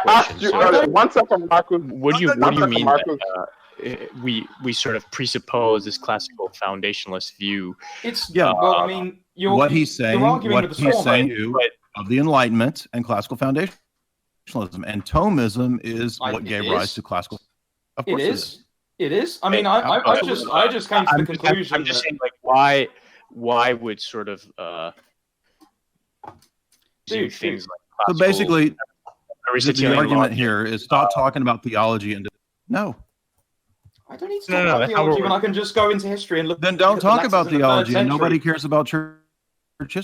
asked you earlier. 1 second, Marcus. What do you mean that we sort of presuppose this classical foundationalist view? Well, I mean, what he's saying of the Enlightenment and classical foundation. And Thomism is what gave rise to classical. Of course it is. I mean, I just came to the conclusion. I'm just saying, like, why would sort of do things like so basically, the argument here is stop talking about theology and no. I don't need to talk about theology when I can just go into history and look. Then don't talk about theology. And nobody cares about church.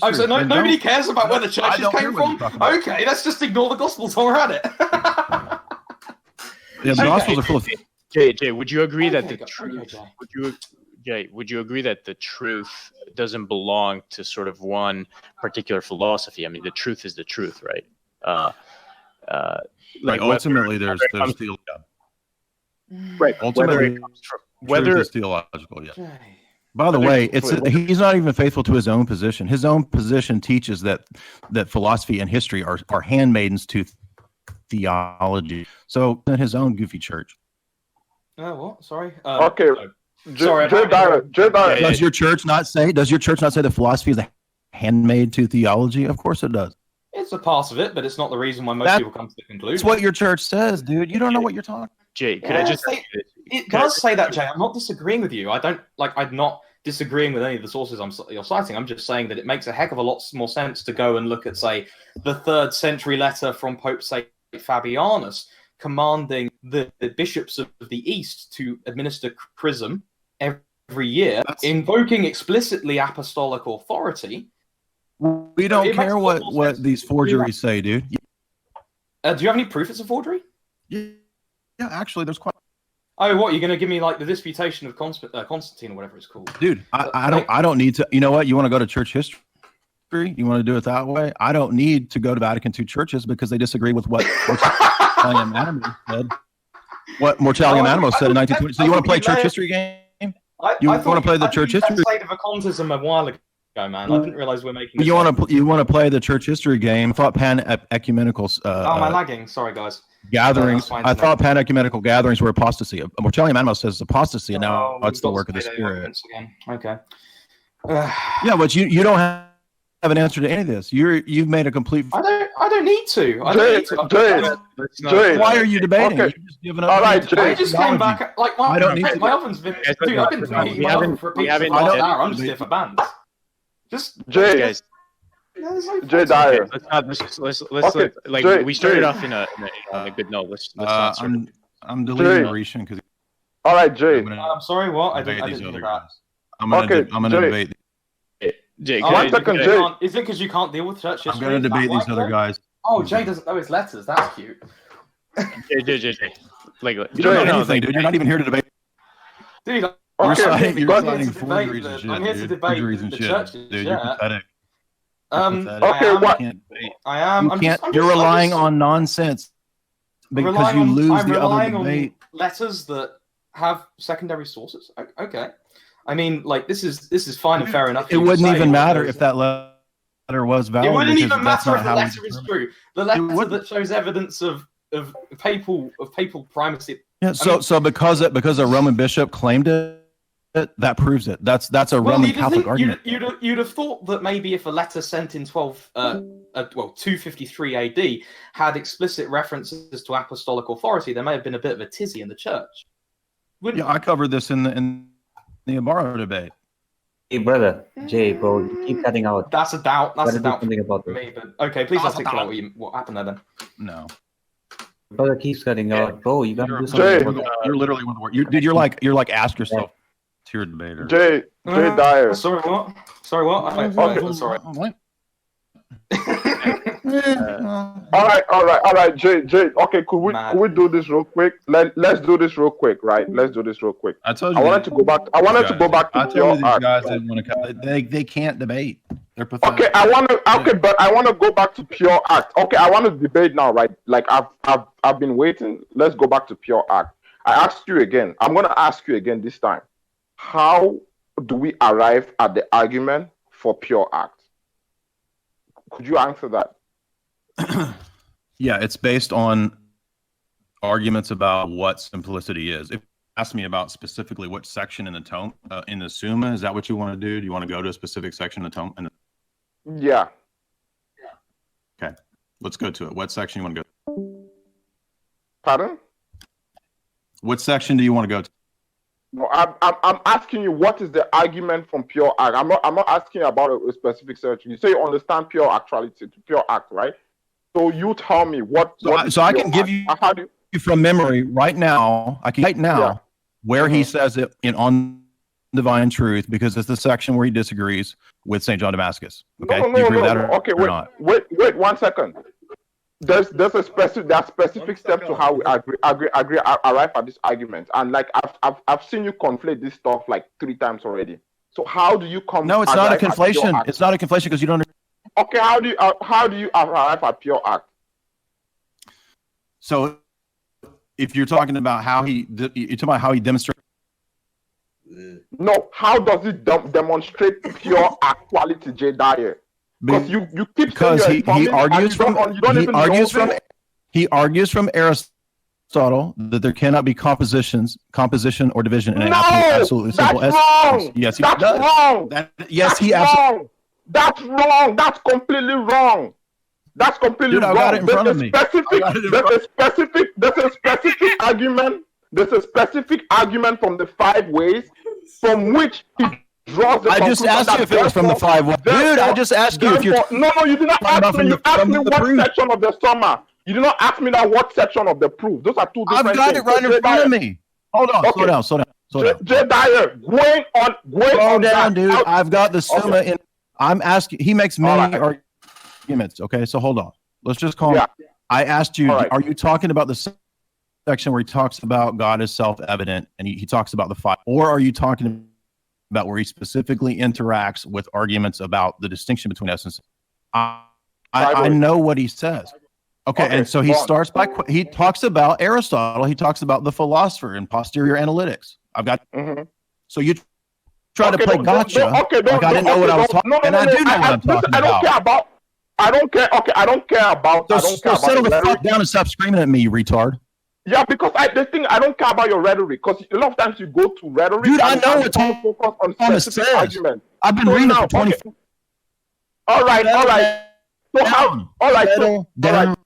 Oh, so nobody cares about where the churches came from? Okay, let's just ignore the Gospels while we're at it. The Gospels are full of... Jay, would you agree that the truth... Would you agree that the truth doesn't belong to sort of one particular philosophy? I mean, the truth is the truth, right? Ultimately, there's theology. Right. Ultimately, truth is theological, yeah. By the way, he's not even faithful to his own position. His own position teaches that philosophy and history are handmaidens to theology. So in his own goofy church. What? Sorry. Okay. Sorry. Does your church not say that philosophy is a handmaid to theology? Of course it does. It's a part of it, but it's not the reason why most people come to the conclusion. It's what your church says, dude. You don't know what you're talking. Jay, could I just say it does say that, Jay? I'm not disagreeing with you. I'm not disagreeing with any of the sources you're citing. I'm just saying that it makes a heck of a lot more sense to go and look at, say, the 3rd century letter from Pope Saint Fabianus commanding the bishops of the East to administer chrism every year, invoking explicitly apostolic authority. We don't care what these forgeries say, dude. Do you have any proof it's a forgery? Yeah, actually, there's quite. Oh, what? You're going to give me like the disputation of Constantine or whatever it's called? Dude, I don't need to. You know what? You want to go to church history? You want to do it that way? I don't need to go to Vatican II churches because they disagree with what Mortalium Animus said. What Mortalium Animus said in 1920. So you want to play church history game? You want to play the church history? State of occultism a while ago, man. I didn't realize we're making. You want to play the church history game? I thought pan-ecumenical. Am I lagging? Sorry, guys. Gatherings. I thought pan-ecumenical gatherings were apostasy. Mortalium Animus says it's apostasy, and now it's the work of the Spirit. Okay. Yeah, but you don't have an answer to any of this. You've made a complete. I I don't need to. I Jay, don't need to. Jay, Why are you debating? Okay. You're just giving up. All right, on Jay. I just came theology. back. Like my, I don't need to- my oven's been. Dude, I've been debating my oven for a piece of last hour. I'm just here for bands. Just Jay, Guys, Jay Dyer. let's we started off in a good note. Let's not start. I'm deleting Jay. Rishan because All right, Jay. I'm sorry. What? I debate didn't these hear other that. guys. I'm gonna Jay. debate. Jake, Oh, One second, Jay. Is it because you can't deal with church history? I'm gonna Is that debate why, these other Jay? guys. Oh, Jay doesn't know his letters. That's cute. Jay. Like, You don't know anything, like, dude. You're not even here to debate. Dude, You're Okay, citing, you're but- citing I'm forgeries here and to shit, I'm here to dude. debate Forgeries and the shit. churches, Dude, you're yeah. pathetic. Okay, Okay, what? You can't debate. I am. You I'm can't. just, You're I'm just, relying I'm just on nonsense because relying you on- lose I'm the other relying debate. on letters that have secondary sources. Okay. I mean, like this is fine and fair enough. It You wouldn't say even matter there's- if that letter was valid. It wouldn't because even that's matter if not the how we letter is determine- true. The letter wouldn't. that shows evidence of papal primacy. Yeah. So because a Roman bishop claimed it, that proves it. That's a Well, Roman you'd Catholic think, argument. you'd have thought that maybe if a letter sent in 253 AD had explicit references to apostolic authority, there may have been a bit of a tizzy in the church. Wouldn't Yeah, I covered this in the Ibarra debate. Hey, brother, Jay, bro, you keep cutting out. That's a doubt. That's Gotta a do doubt for something about this. me. But okay, please That's a articulate what happened there then. No, Brother keeps cutting out. Bro, you gotta do Jay. something about it. you're literally one of the worst. Dude, you're like ask yourself. You're a debater. Jay Dyer. Sorry, what? Sorry, what? Okay. Sorry. What? All right, Jay. Okay, could we Mad. could we do this real quick? Let's do this real quick, right? Let's do this real quick. I told you. I wanted to go back. I wanted to go back to I told pure you these art. guys didn't want to. They can't debate. They're pathetic. Okay, but I want to go back to pure act. Okay, I want to debate now, right? Like I've been waiting. Let's go back to pure act. I asked you again. I'm gonna ask you again this time. How do we arrive at the argument for pure act? Could you answer that? Yeah, it's based on arguments about what simplicity is. If you ask me about specifically which section in the tome in the Summa, is that what you want to do? Do you want to go to a specific section in the tome? Yeah. Okay, let's go to it. What section you want to go? Pardon? What section do you want to go to? No, I'm asking you what is the argument from pure act. I'm not asking you about a specific section. You say you understand pure actuality, pure act, right? So you tell me what. So I can give you from memory right now. Where he says it in on divine truth because it's the section where he disagrees with St. John Damascus. Okay, No. do you agree with that Okay, or not? wait 1 second. There's a specific step to how we arrive at this argument, and like I've seen you conflate this stuff like 3 times already. So how do you come? No, it's not a arrive at pure conflation. act? It's not a conflation because you don't. Okay, how do you arrive at pure act? So, if you're talking about how you're talking about how he demonstrates. No, how does it demonstrate pure actuality, Jay Dyer? Because you keep Because saying he argues from Aristotle that there cannot be composition or division in an absolutely simple that's essence. wrong. Yes, he That's does. wrong. Yes, he That's absolutely. wrong. That's wrong. That's completely wrong. That's completely Dude, I wrong. got it in front of me. There's a specific argument. There's a specific argument from the 5 ways from which he draws the I just conclusion asked you that if it was from the 5 ways. Dude, I just asked you if you're. No, you did not talking ask about me. from You the- asked from me the what proof. section of the summa. You did not ask me that what section of the proof. Those are 2 different I've things. got it right in front of me. Hold on, Okay. slow down. Jay Dyer, going on Slow down, that. dude. I've got the Summa in. I'm asking. He makes many arguments. Okay, so hold on. Let's just call. Yeah. I asked you. All right. Are you talking about the section where he talks about God is self-evident and he talks about the 5, or are you talking about where he specifically interacts with arguments about the distinction between essence? I know what he says. Okay, and so he starts by he talks about Aristotle. He talks about the philosopher in posterior analytics. I've got. So you try to play gotcha. Like I didn't know what I was talking about, and I do know what I'm talking about. I don't care. Okay, I don't care about. So, I don't care about settle the the rhetoric. fuck down and stop screaming at me, you retard. Yeah, because I don't care about your rhetoric. Because a lot of times you go to rhetoric. Dude, I know what what focus on Thomas specific says. arguments. I've been So reading now, it for 20. okay. All right. So how? down. All right. So, Settle all down. right.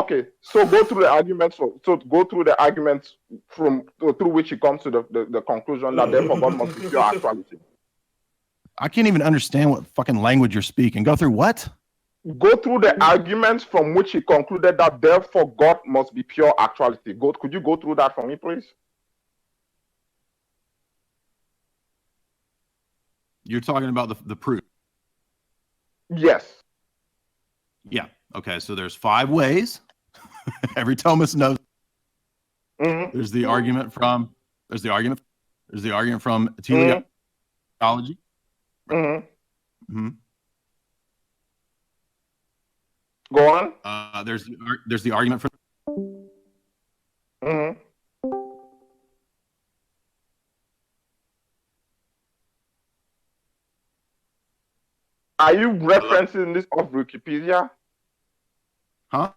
Okay. So go through the arguments. So go through the arguments through which he comes to the conclusion that therefore God must be pure actuality. I can't even understand what fucking language you're speaking. Go through what? Go through the arguments from which he concluded that therefore God must be pure actuality. Could you go through that for me, please? You're talking about the proof. Yes. Yeah. Okay. So there's 5 ways. Every Thomas knows. Mm-hmm. There's the argument from teleology. Mm-hmm. Mm-hmm. Go on. There's the argument from. Mm-hmm. Are you referencing this off Wikipedia? Huh?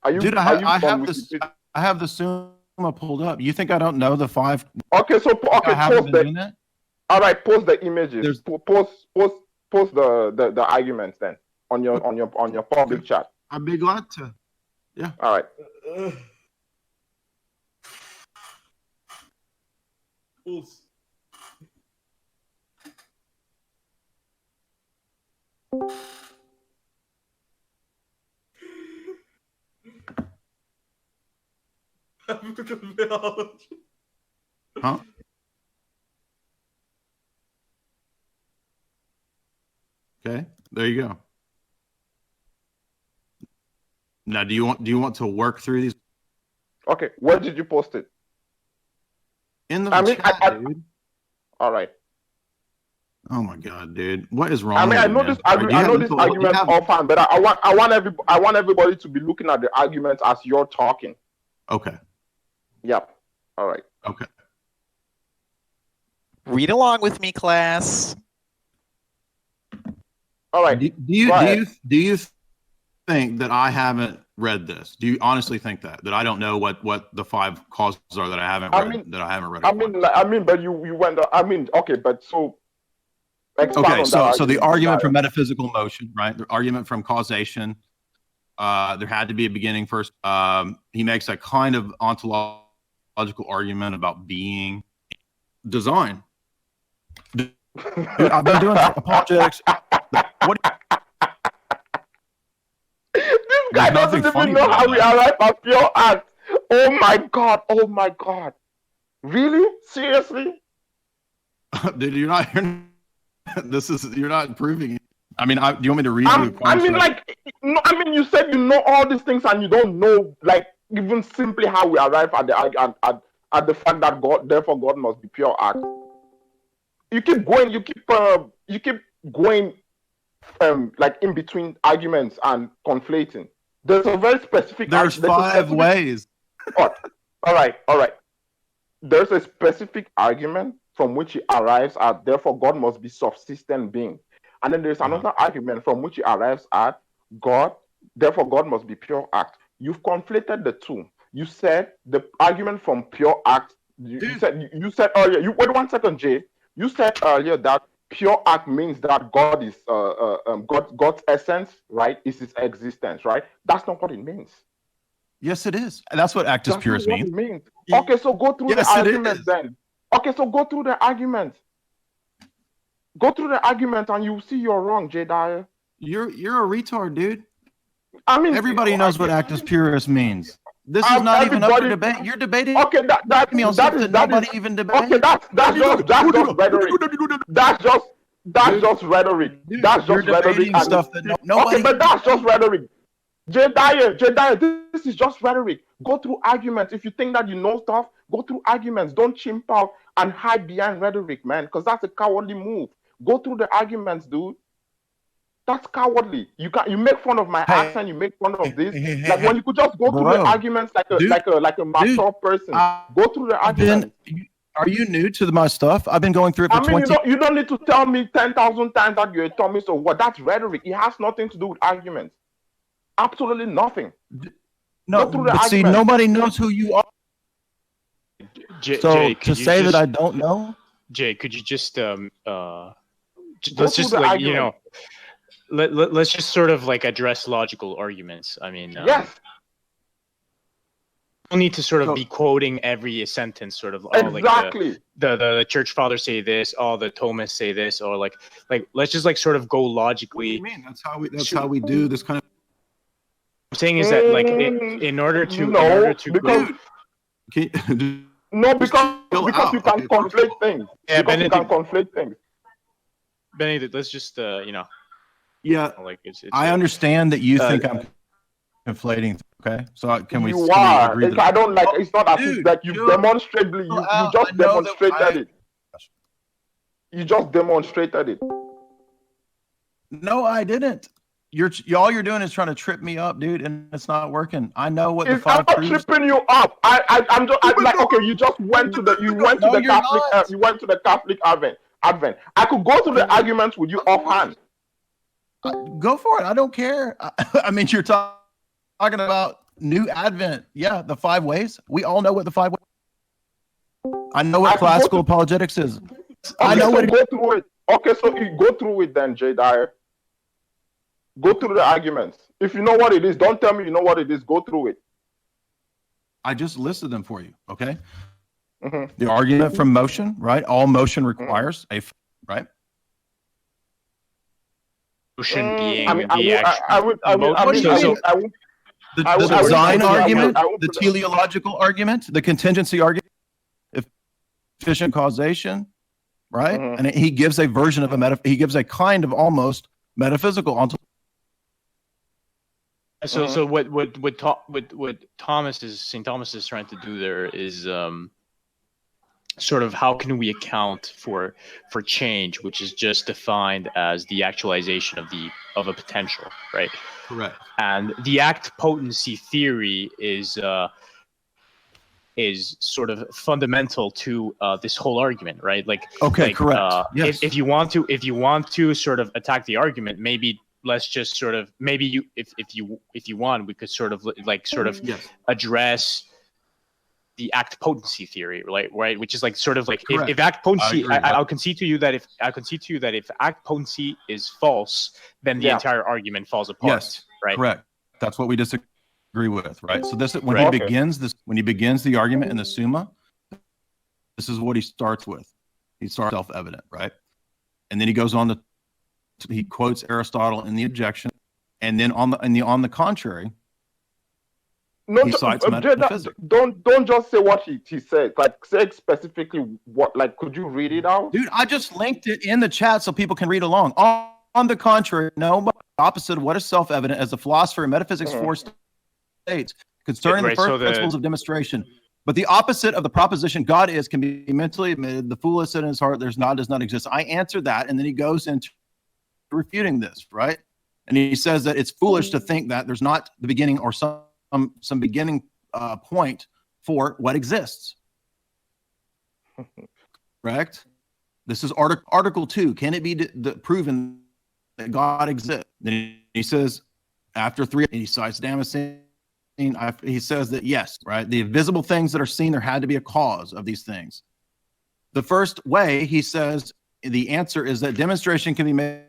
Are you? Dude, are you I from have this. Wikipedia? I have the Summa pulled up. You think I don't know the 5? Okay, so I haven't post been doing that. all right, post the images. There's- Post the arguments then on your public chat. I'd be glad to. Yeah. All right. Huh? Okay. There you go. Now, do you want to work through these Okay, where did you post it? in the I mean, chat, dude? All right. Oh my god, dude! What is wrong? I mean, with I you, know man? this. Are you I know having this to- argument you have- offhand, but I want everybody to be looking at the arguments as you're talking. Okay. Yep. All right. Okay. Read along with me, class. All right. Do you think that I haven't read this? Do you honestly think that I don't know what the 5 causes are that I haven't read? I mean, but you went. I mean, okay, but so. Expand Okay, on so that the argument, argument from Dyer. metaphysical motion, right? The argument from causation. There had to be a beginning first. He makes a kind of ontological argument about being, design. Dude, I've been doing apologetics. What? This guy There's nothing doesn't even funny know about how we that. arrive at pure act. Oh my god! Oh my god! Really? Seriously? Dude, you're not. You're not proving it. I mean, do you want me to read the I quotes? mean, like, no, I mean, you said you know all these things and you don't know, like, even simply how we arrive at the fact that therefore God must be pure act. You keep going, you keep going, like in between arguments and conflating. There's a very specific. There's 5 ways. All right. There's a specific argument from which he arrives at, therefore God must be subsistent being. And then there's another argument from which he arrives at God, therefore God must be pure act. You've conflated the two. You said the argument from pure act, you said earlier, wait 1 second, Jay. You said earlier that pure act means that God is God's essence, right? Is his existence, right? That's not what it means. Yes, it is. That's what actus That's purus not what means. it means. Okay, so go through Yes, the it argument is. then. Okay, so go through the argument. Go through the argument and you see you're wrong, J. Dyer. You're a retard, dude. I mean, Everybody knows what actus purus means. This is not even up for debate. You're debating. Okay, that me on is something nobody even debates. Okay, that's just rhetoric. That's just rhetoric. That's You're just rhetoric. debating stuff that nobody. Okay, but that's just rhetoric. J. Dyer, this is just rhetoric. Go through arguments. If you think that you know stuff, go through arguments. Don't chimp out and hide behind rhetoric, man, because that's a cowardly move. Go through the arguments, dude. That's cowardly. You make fun of my accent. You make fun of this. Like when you could just go through the arguments like a mature person. Go through the arguments. Are you new to my stuff? I've been going through it for 20. You don't need to tell me 10,000 times that you're a Thomas or what. That's rhetoric. It has nothing to do with arguments. Absolutely nothing. No, but see, nobody knows who you are. Jay, to say that I don't know. Jay, could you just let's through just the like argument. let's just sort of like address logical arguments. I mean, Yes. don't need to sort of So- be quoting every sentence, sort of. Exactly. Like the church fathers say this, the Thomists say this, or like let's just like sort of go logically. What do you mean? That's how we do this kind of. I'm saying is that like in order to because no, because you can conflate things. Yeah, because you can Benedict. conflate things. Benedict, let's just Yeah, like it's I understand that you think I'm conflating. Okay, so can we? You can we are. agree that- I don't like. It's not as Dude, if that you dude. demonstrably. You I just know that demonstrated it. You just demonstrated it. No, I didn't. All you're doing is trying to trip me up, dude, and it's not working. I know what the I'm five not proves. tripping you up. I'm just like, okay, you just went to the Catholic you went to the Catholic Advent. I could go through the arguments with you offhand. Go for it. I don't care. I mean, you're talking about new Advent. Yeah, the 5 ways. We all know what the 5 ways. I know what classical apologetics is. I know what. Go through it. Okay, so you go through it then, J. Dyer. Go through the arguments. If you know what it is, don't tell me you know what it is. Go through it. I just listed them for you. Okay. Mm-hmm. The argument from motion, right? All motion requires a right. Motion being I mean, the action. The design argument, the teleological argument, the contingency argument, efficient causation, right? Mhm. And he gives a version of he gives a kind of almost metaphysical ontology. So what St. Thomas is trying to do there is sort of how can we account for change, which is just defined as the actualization of a potential, right? Correct. And the act potency theory is sort of fundamental to this whole argument, right? Like, okay, correct. Yes. If you want to sort of attack the argument, maybe let's just sort of if you want, we could sort of Yes. address the act potency theory, right? Which is like sort of like Correct. if act potency, I agree. I'll concede to you that if act potency is false, then the entire argument falls apart. Yes. Right. Correct. That's what we disagree with, right? So this when Right. he begins the argument in the Summa, this is what he starts with. He starts self-evident, right? And then he goes on he quotes Aristotle in the objection, and then on the contrary, No, he cites metaphysics. don't just say what he said. Like, say specifically what. Like, could you read it out? Dude, I just linked it in the chat so people can read along. On the contrary, no, but opposite of what is self-evident, as the philosopher in Metaphysics 4 states concerning the first principles of demonstration. But the opposite of the proposition God is can be mentally admitted. The fool has said in his heart, does not exist. I answered that, and then he goes into refuting this, right? And he says that it's foolish to think that there's not the beginning or some beginning point for what exists. Correct? This is Article 2. Can it be proven that God exists? Then he says, after 3, he cites Damascene. He says that yes, right? The invisible things that are seen, there had to be a cause of these things. The first way, he says, the answer is that demonstration can be made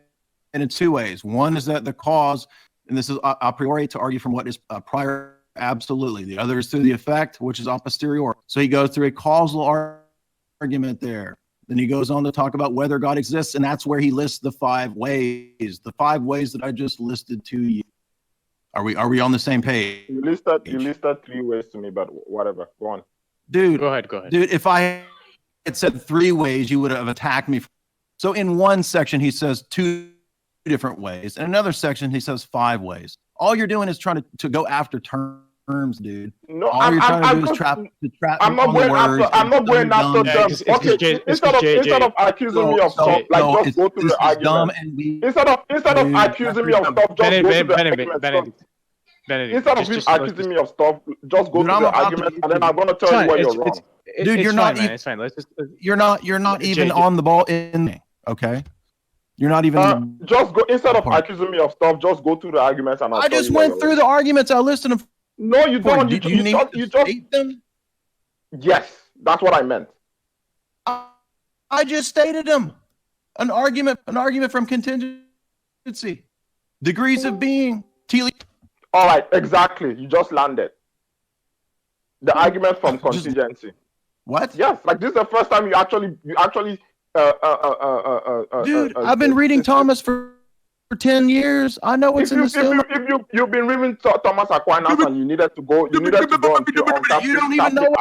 in 2 ways. One is that the cause, and this is a priori to argue from what is prior, absolutely. The other is through the effect, which is a posteriori. So he goes through a causal argument there. Then he goes on to talk about whether God exists, and that's where he lists the 5 ways. The 5 ways that I just listed to you. Are we on the same page? You listed 3 ways to me, but whatever. Go on. Dude. Go ahead. Dude, if I had said 3 ways, you would have attacked me. So in one section, he says 2 different ways. In another section, he says 5 ways. All you're doing is trying to go after terms, dude. No, all you're trying to do is trap I'm not going after. I'm not going after them. Okay, instead of accusing me of stuff, like just go through the argument. Instead of accusing me of stuff, just go to the argument. Benedict, instead of him accusing me of stuff, just go to the argument, and then I'm gonna tell you where you're wrong. Dude, you're not. It's fine. Let's just. You're not even on the ball in me. Okay. You're not even. Just go instead of accusing me of stuff. Just go through the arguments, and I just went through the arguments. I listed them. No, you don't. You just state them. Yes, that's what I meant. I just stated them. An argument from contingency. Degrees of being. All right, exactly. You just landed. The argument from contingency. What? Yes, like this is the first time you actually. Dude, I've been reading Thomas for 10 years. I know what's in the stone. If you've been reading Thomas Aquinas and you needed to go on you don't even know.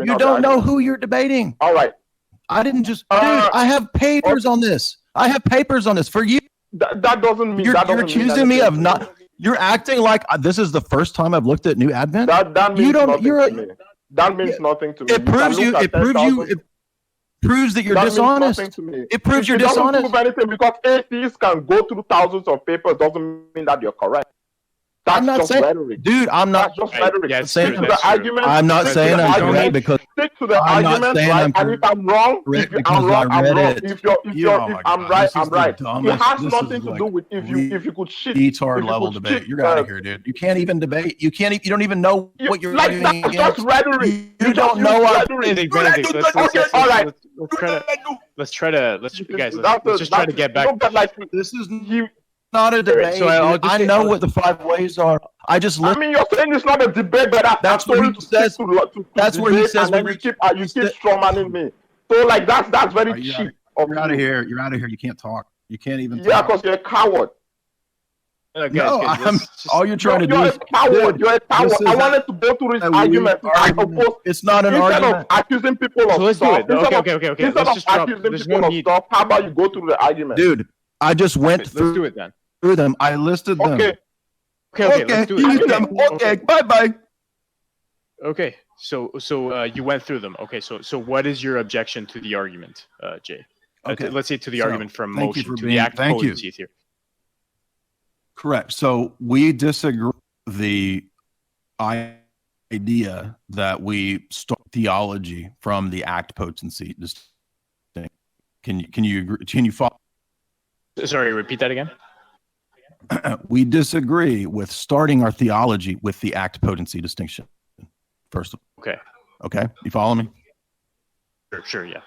You don't know who you're debating. All right. I didn't just. Dude, I have papers on this. I have papers on this for you. That doesn't mean you're accusing me of not. You're acting like this is the first time I've looked at New Advent. That means nothing to me. That means nothing to me. It proves you. It proves that you're dishonest. It proves you're dishonest. It doesn't prove anything because atheists can go through thousands of papers. Doesn't mean that you're correct. That's I'm not just saying, rhetoric. Dude, I'm not just rhetoric. Yeah, saying true, the argument. I'm not saying I'm correct because stick to the I'm not argument, saying right? I'm And if I'm wrong, if I'm wrong, I'm wrong. If I'm right, I'm right. It has nothing to do with if you could shit. Retard level debate. You're out of here, dude. You can't even debate. You can't. You don't even know what you're like. That's just rhetoric. You don't know what. Benedict, let's try to just try to get back. This is not a debate. So I know what the 5 ways are. I mean, you're saying it's not a debate, but that's what he says. That's what he says. And then you keep strawmanning me. So like that's very cheap. You're out of here. You're out of here. You can't talk. You can't even. Yeah, because you're a coward. All you're trying to do is coward. You're a coward. I wanted to go through this argument. It's not an instead argument. Of accusing people of stuff. Okay. Instead of accusing people of stuff, how about you go through the argument? Dude, I just went through. Let's do it then. Through them. I listed them. Okay, let's do it. Okay, bye. Okay, so you went through them. Okay, so what is your objection to the argument, Jay? Okay. Let's say to the argument from motion, to being, the act of thank potency you. here. Correct. So we disagree with the idea that we start theology from the act potency. Can you agree? Can you follow? Sorry, repeat that again. We disagree with starting our theology with the act potency distinction. First of all. Okay. You follow me? Sure, yeah.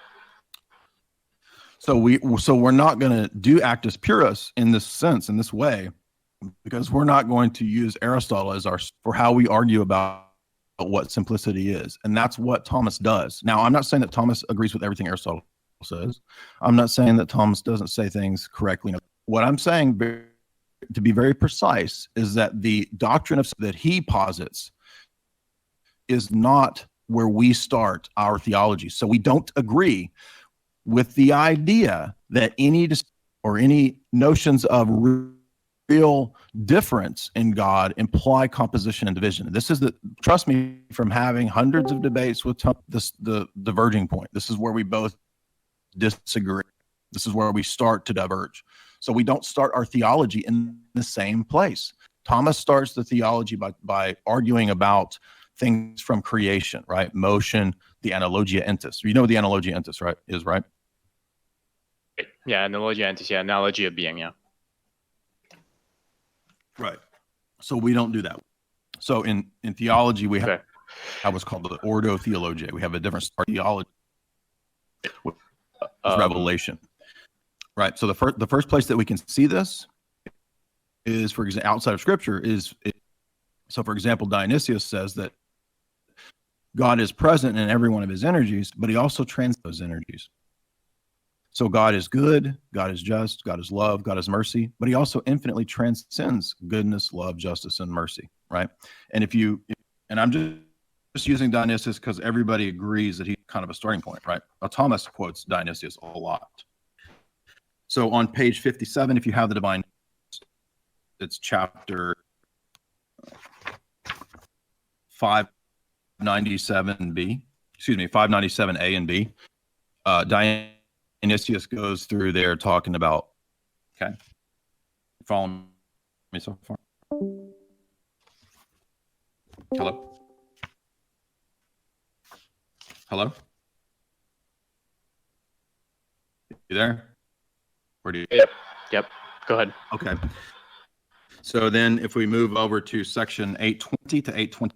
So we're not going to do actus purus in this sense, in this way, because we're not going to use Aristotle as for how we argue about what simplicity is. And that's what Thomas does. Now, I'm not saying that Thomas agrees with everything Aristotle says. I'm not saying that Thomas doesn't say things correctly. What I'm saying, to be very precise, is that the doctrine that he posits is not where we start our theology. So we don't agree with the idea that any notions of real difference in God imply composition and division. This is trust me, from having hundreds of debates with the diverging point. This is where we both disagree. This is where we start to diverge. So we don't start our theology in the same place. Thomas starts the theology by arguing about things from creation, right? Motion, the analogia entis. You know what the analogia entis, right? Is right? Yeah, analogia entis. Yeah, analogy of being. Yeah. Right. So we don't do that. So in theology, we have what's called the ordo theologia. We have a different theology with revelation. Right. So the first place that we can see this is, for example, outside of Scripture so for example, Dionysius says that God is present in every one of his energies, but he also transcends those energies. So God is good, God is just, God is love, God is mercy, but he also infinitely transcends goodness, love, justice, and mercy, right? And and I'm just using Dionysius because everybody agrees that he's kind of a starting point, right? Thomas quotes Dionysius a lot. So on page 57, if you have the divine, it's chapter 597b, 597a and b. Dionysius goes through there talking about, okay, following me so far? Hello? You there? Where do you? Yep. Go ahead. Okay. So then if we move over to section 820 to 820,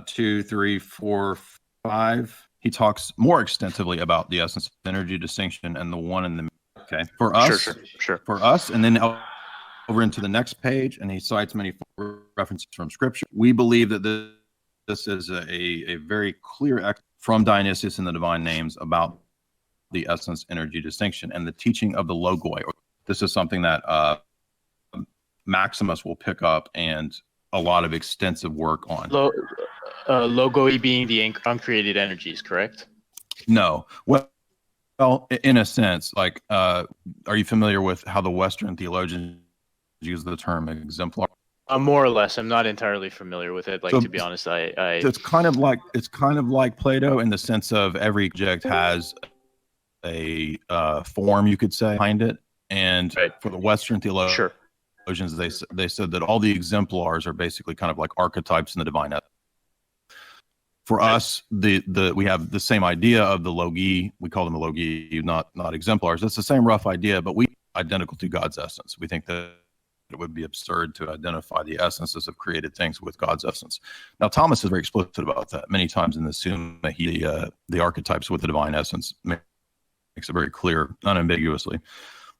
2, 3, 4, 5, he talks more extensively about the essence of energy distinction and the one in the middle. Okay. For us, sure. For us, and then over into the next page, and he cites many references from Scripture. We believe that this is a very clear from Dionysius in the Divine Names about the essence energy distinction and the teaching of the logoi. This is something that Maximus will pick up and a lot of extensive work on. Logoi being the uncreated energies, correct? No. Well, in a sense, like, are you familiar with how the Western theologians use the term exemplar? More or less. I'm not entirely familiar with it. Like, to be honest, it's kind of like Plato in the sense of every object has a form, you could say, behind it. And for the Western theologians, they said that all the exemplars are basically kind of like archetypes in the divine essence. For us, we have the same idea of the logi. We call them the logi, not exemplars. It's the same rough idea, but we identical to God's essence. We think that it would be absurd to identify the essences of created things with God's essence. Now, Thomas is very explicit about that. Many times in the Summa, the archetypes with the divine essence makes it very clear, unambiguously.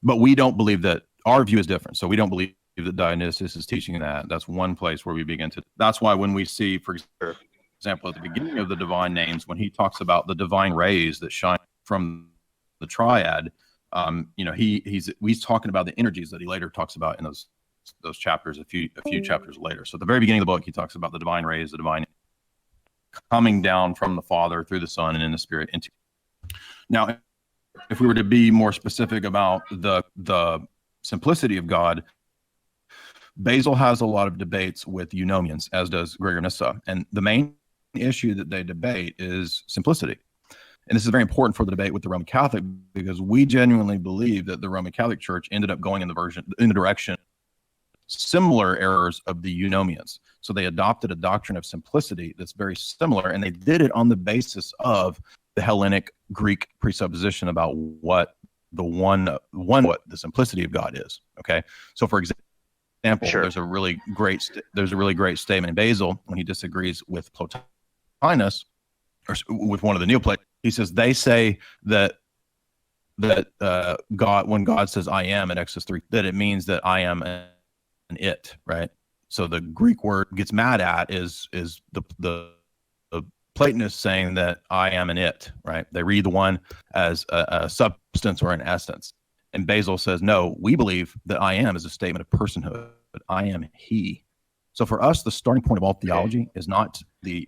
But we don't believe that. Our view is different. So we don't believe that Dionysius is teaching that. That's one place where we begin to. That's why when we see, for example, at the beginning of the divine names, when he talks about the divine rays that shine from the triad, he's talking about the energies that he later talks about in those chapters a few chapters later. So at the very beginning of the book, he talks about the divine rays, the divine coming down from the Father through the Son and in the Spirit into. Now, if we were to be more specific about the simplicity of God, Basil has a lot of debates with eunomians, as does Gregor Nyssa, and the main issue that they debate is simplicity. And this is very important for the debate with the Roman Catholic, because we genuinely believe that the Roman Catholic Church ended up going in the direction similar errors of the eunomians. So they adopted a doctrine of simplicity that's very similar, and they did it on the basis of the Hellenic Greek presupposition about what what the simplicity of God is. Okay, so for example, there's a really great statement in Basil when he disagrees with Plotinus or with one of the Neoplatonists. He says they say that God, when God says "I am" in Exodus 3, that it means that I am an it, right? So the Greek word gets mad at is the Platonists saying that I am an it, right? They read the one as a substance or an essence. And Basil says, no, we believe that I am is a statement of personhood, but I am he. So for us, the starting point of all theology is not the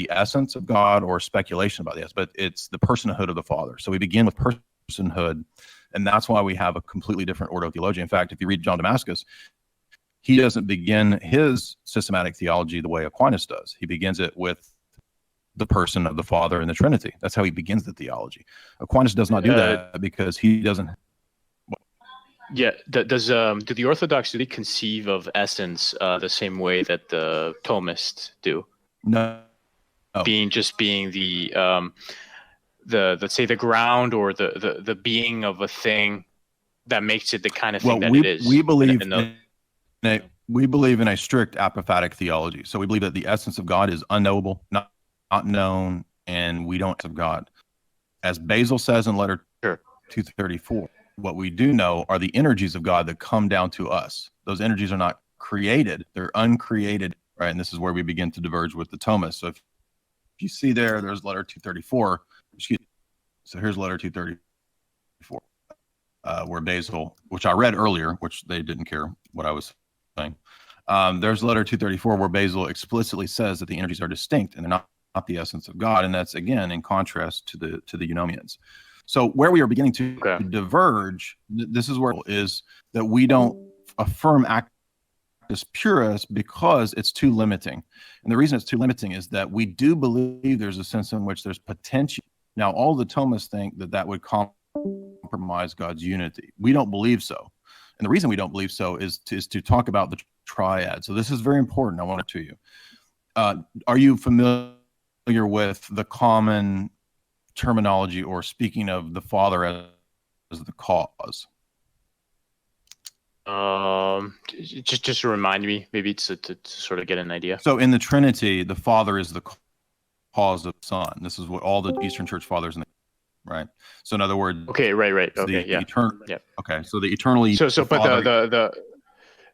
essence of God or speculation about this, but it's the personhood of the Father. So we begin with personhood, and that's why we have a completely different order of theology. In fact, if you read John Damascus, he doesn't begin his systematic theology the way Aquinas does. He begins it with the person of the Father and the Trinity. That's how he begins the theology. Aquinas does not do that because he doesn't. Yeah, do the Orthodox, do they conceive of essence the same way that the Thomists do? No. Being the let's say the ground or the being of a thing that makes it the kind of thing that it is. We believe we believe in a strict apophatic theology. So we believe that the essence of God is unknowable, not known, and we don't of God. As Basil says in letter 234, what we do know are the energies of God that come down to us. Those energies are not created, they're uncreated, right? And this is where we begin to diverge with the Thomists. So if you see there's letter 234, so here's letter 234, where Basil, which I read earlier, which they didn't care what I was saying. There's letter 234 where Basil explicitly says that the energies are distinct and they're not the essence of God, and that's again in contrast to the eunomians. So where we are beginning to diverge, this is where is that we don't affirm actus purus because it's too limiting. And the reason it's too limiting is that we do believe there's a sense in which there's potential. Now, all the Thomists think that would compromise God's unity. We don't believe so. And the reason we don't believe so is to talk about the triad. So this is very important. I want it to you. Are you familiar with the common terminology or speaking of the Father as the cause? Just to remind me, maybe to sort of get an idea. So in the Trinity, the Father is the cause of the Son. This is what all the Eastern Church Fathers, right? So in other words, okay, right, okay, yeah, Okay, so the eternally. So but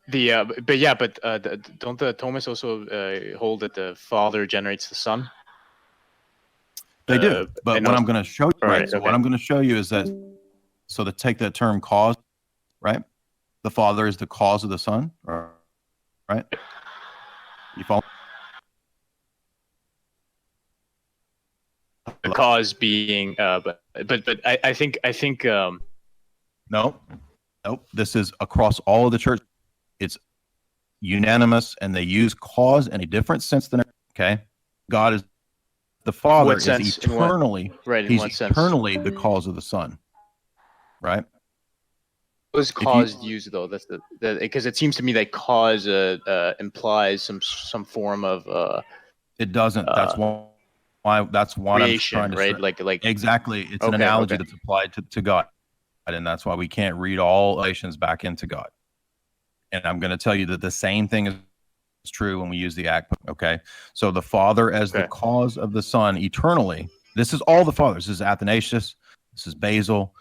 don't the Thomists also hold that the Father generates the Son? They do, but what I'm going to show you, All right? right, So okay. what I'm going to show you is that, so to take that term cause, right? The Father is the cause of the Son, right? You follow? The cause being, but I think No, nope. This is across all of the church. It's unanimous, and they use cause in a different sense than, okay? God is the Father What is sense? In what- eternally, right, in he's what sense? eternally the cause of the Son, right? What is cause used though? That's the because it seems to me that cause implies some form of It doesn't. That's why creation, I'm trying to right? say. Like Exactly. It's an Okay, analogy okay. that's applied to God, and that's why we can't read all relations back into God. And I'm going to tell you that the same thing is true when we use the act. Okay, so the Father as the cause of the Son eternally. This is all the fathers. This is Athanasius. This is Basil.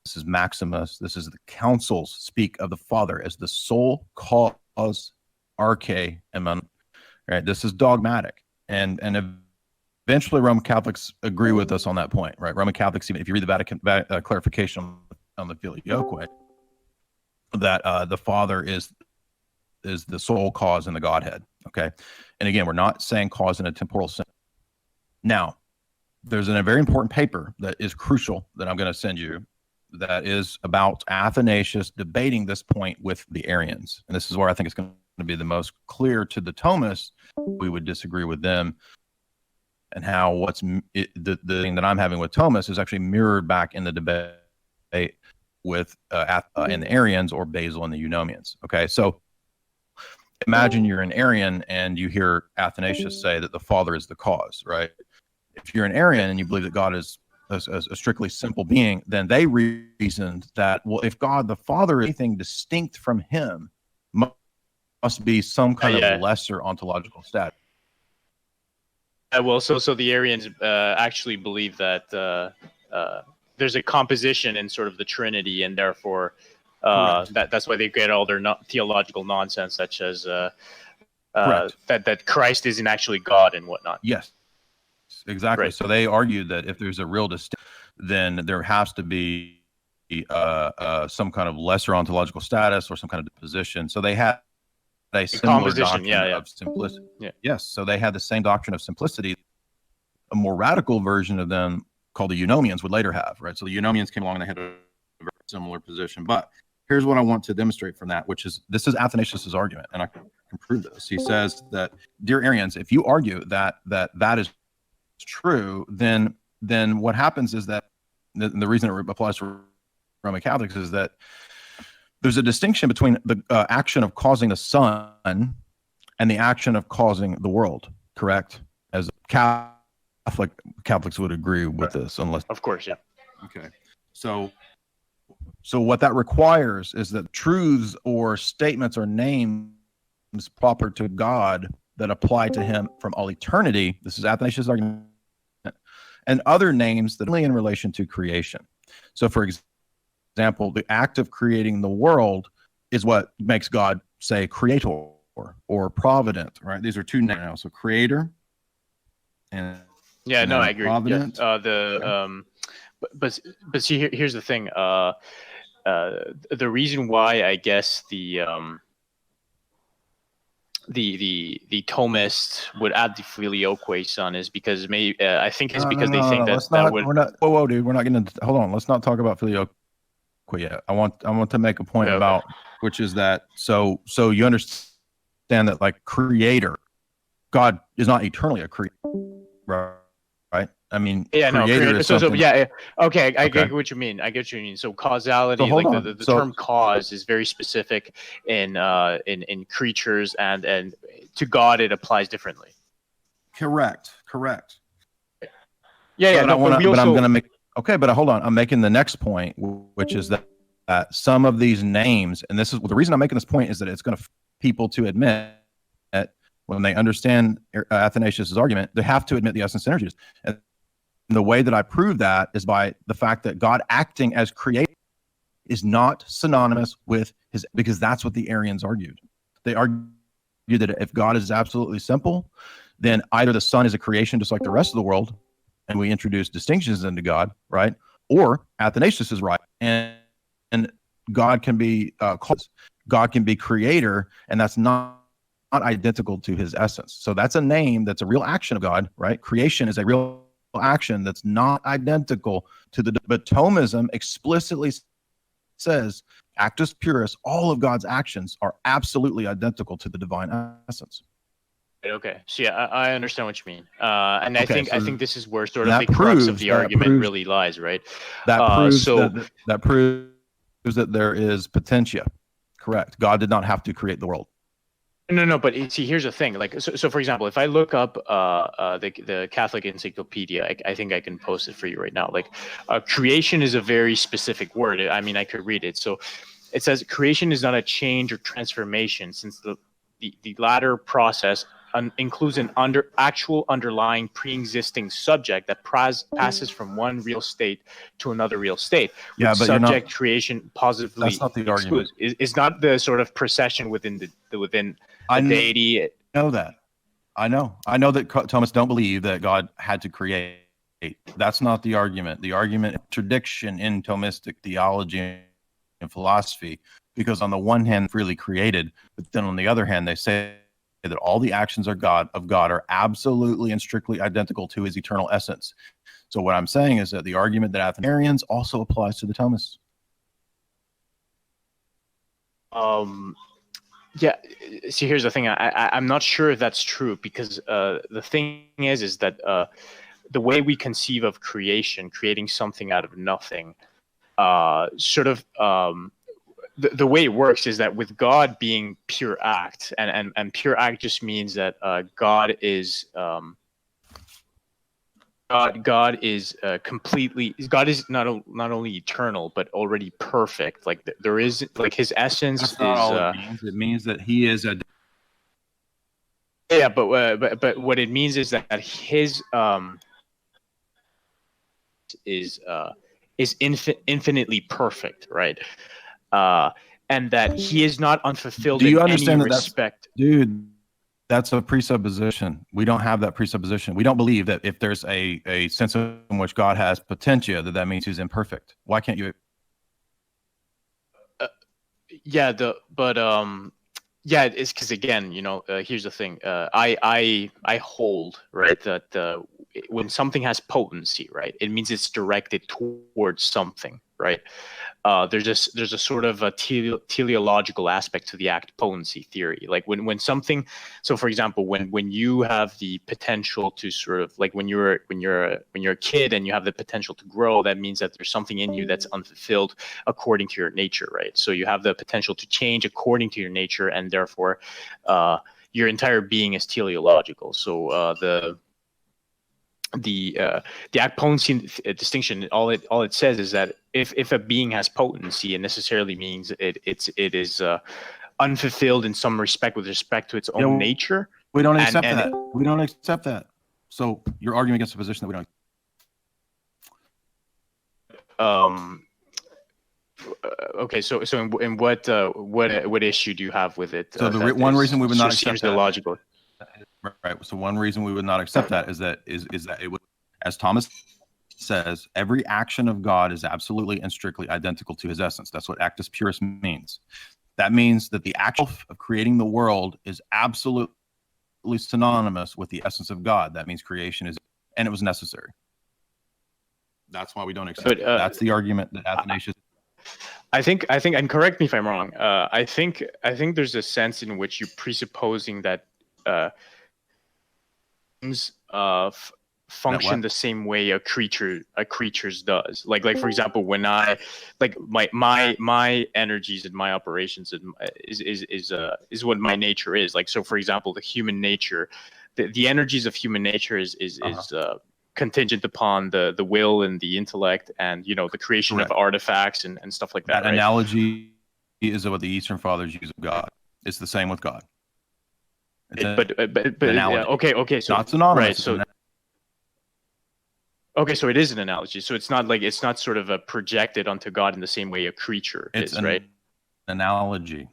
This is Maximus. This is the councils speak of the Father as the sole cause, arche, amen. Right. This is dogmatic, and eventually Roman Catholics agree with us on that point. Right. Roman Catholics, even if you read the Vatican clarification on the Filioque, that the Father is the sole cause in the Godhead. Okay, and again, we're not saying cause in a temporal sense. Now, there's a very important paper that is crucial that I'm going to send you that is about Athanasius debating this point with the Arians. And this is where I think it's going to be the most clear to the Thomists. We would disagree with them, and how the thing that I'm having with Thomas is actually mirrored back in the debate with in the Arians or Basil and the Eunomians. Okay, so imagine you're an Arian and you hear Athanasius say that the Father is the cause, right? If you're an Arian and you believe that God is a strictly simple being, then they reasoned that, well, if God the Father is anything distinct from him, must be some kind of lesser ontological status. Well, so the Arians actually believe that there's a composition in sort of the Trinity, and therefore that's why they get all their theological nonsense, such as that Christ isn't actually God and whatnot. Yes, exactly. Right. So they argued that if there's a real distinction, then there has to be some kind of lesser ontological status or some kind of position. So they had a similar doctrine of simplicity. Yeah. Yes. So they had the same doctrine of simplicity. A more radical version of them, called the Eunomians, would later have, right? So the Eunomians came along and they had a very similar position. But here's what I want to demonstrate from that, which is, this is Athanasius's argument, and I can prove this. He says that, dear Arians, if you argue that is true, then what happens is that the reason it applies to Roman Catholics is that there's a distinction between the action of causing the sun and the action of causing the world, correct? As Catholics would agree with this, unless, of course, yeah. Okay, so what that requires is that truths or statements or names proper to God that apply to him from all eternity. This is Athanasius' argument, and other names that only in relation to creation. So, for example, the act of creating the world is what makes God, say, creator or provident, right? These are two names now. So creator and I agree. Provident. But see, here's the thing. The reason why I guess the Thomist would add the Filioque son is because I think it's because they think that would. We're not. Whoa, dude. We're not going to. Hold on. Let's not talk about Filioque yet. I want to make a point about, which is that so you understand that, like, creator, God is not eternally a creator, right? I mean, creator is something. Okay, I get what you mean. So causality, the term cause is very specific in creatures, and to God it applies differently. Correct. Yeah. But I'm going to make. Okay, but hold on. I'm making the next point, which is that some of these names, and this is the reason I'm making this point, is that it's going to people to admit that when they understand Athanasius' argument, they have to admit the essence synergies. And the way that I prove that is by the fact that God acting as creator is not synonymous with his, because that's what the Arians argued. They argued that if God is absolutely simple, then either the sun is a creation just like the rest of the world, and we introduce distinctions into God, right? Or Athanasius is right, and God can be God can be creator, and that's not identical to his essence. So that's a name, that's a real action of God, right? Creation is a real action that's not identical to the, but Thomism explicitly says actus purus, all of God's actions are absolutely identical to the divine essence. Okay, so yeah, I understand what you mean, and I think this is where sort of that the crux of proves- the that argument proves- really lies, right? That proves so that proves that there is potentia. Correct. God did not have to create the world. no, but see, here's the thing. Like, so for example, if I look up the Catholic Encyclopedia, I think I can post it for you right now. Like, creation is a very specific word. I mean, I could read it. So, it says creation is not a change or transformation, since the latter process includes an actual underlying pre-existing subject that passes from one real state to another real state. Yeah, With but you're subject not, creation positively that's not the argument. is not the sort of procession within the deity. Know that. I know that Thomas don't believe that God had to create. That's not the argument. The argument is contradiction in Thomistic theology and philosophy, because on the one hand, freely created, but then on the other hand, they say that all the actions of God are absolutely and strictly identical to his eternal essence. So what I'm saying is that the argument that Athanasians also applies to the Thomists. Yeah. See, here's the thing. I'm not sure if that's true, because the thing is that the way we conceive of creating something out of nothing, the way it works is that with God being pure act, and pure act just means that God is completely, God is not only eternal but already perfect. Like, there is, like, his essence That's is not all it means. It means that he is a but what it means is that his is infinitely perfect, right? And that he is not unfulfilled. Do you in understand any that respect. Dude, that's a presupposition. We don't have that presupposition. We don't believe that if there's a sense in which God has potentia, that means he's imperfect. Why can't you? Yeah, it's because, again, here's the thing. I hold, right, that when something has potency, right, it means it's directed towards something, right? There's a sort of a teleological aspect to the act potency theory. Like, when something, so for example, when you have the potential to sort of, like, when you're a kid and you have the potential to grow, that means that there's something in you that's unfulfilled according to your nature, right? So you have the potential to change according to your nature, and therefore your entire being is teleological. So the act potency distinction, all it says is that if a being has potency, it necessarily means it is unfulfilled in some respect with respect to its own nature. We don't accept that. We don't accept that. So you're arguing against the position that we don't. Okay, so in what issue do you have with it? So one reason we would not accept seems that, illogical. Right. So one reason we would not accept that is that it would, as Thomas says, every action of God is absolutely and strictly identical to his essence. That's what actus purus means. That means that the act of creating the world is absolutely synonymous with the essence of God. That means creation is, and it was necessary. That's why we don't accept it. That's the argument that Athanasius. I think, and correct me if I'm wrong. I think there's a sense in which you're presupposing that function the same way a creature's does. Like for example, when I, like, my energies and my operations is what my nature is. Like, so for example, the human nature, the energies of human nature is contingent upon the will and the intellect, and the creation of artifacts and stuff like that. That analogy is what the Eastern Fathers use of God. It's the same with God. But okay, so not synonymous. Right, so Okay, so it is an analogy. So it's not sort of a projected onto God in the same way a creature It's is, right? An analogy.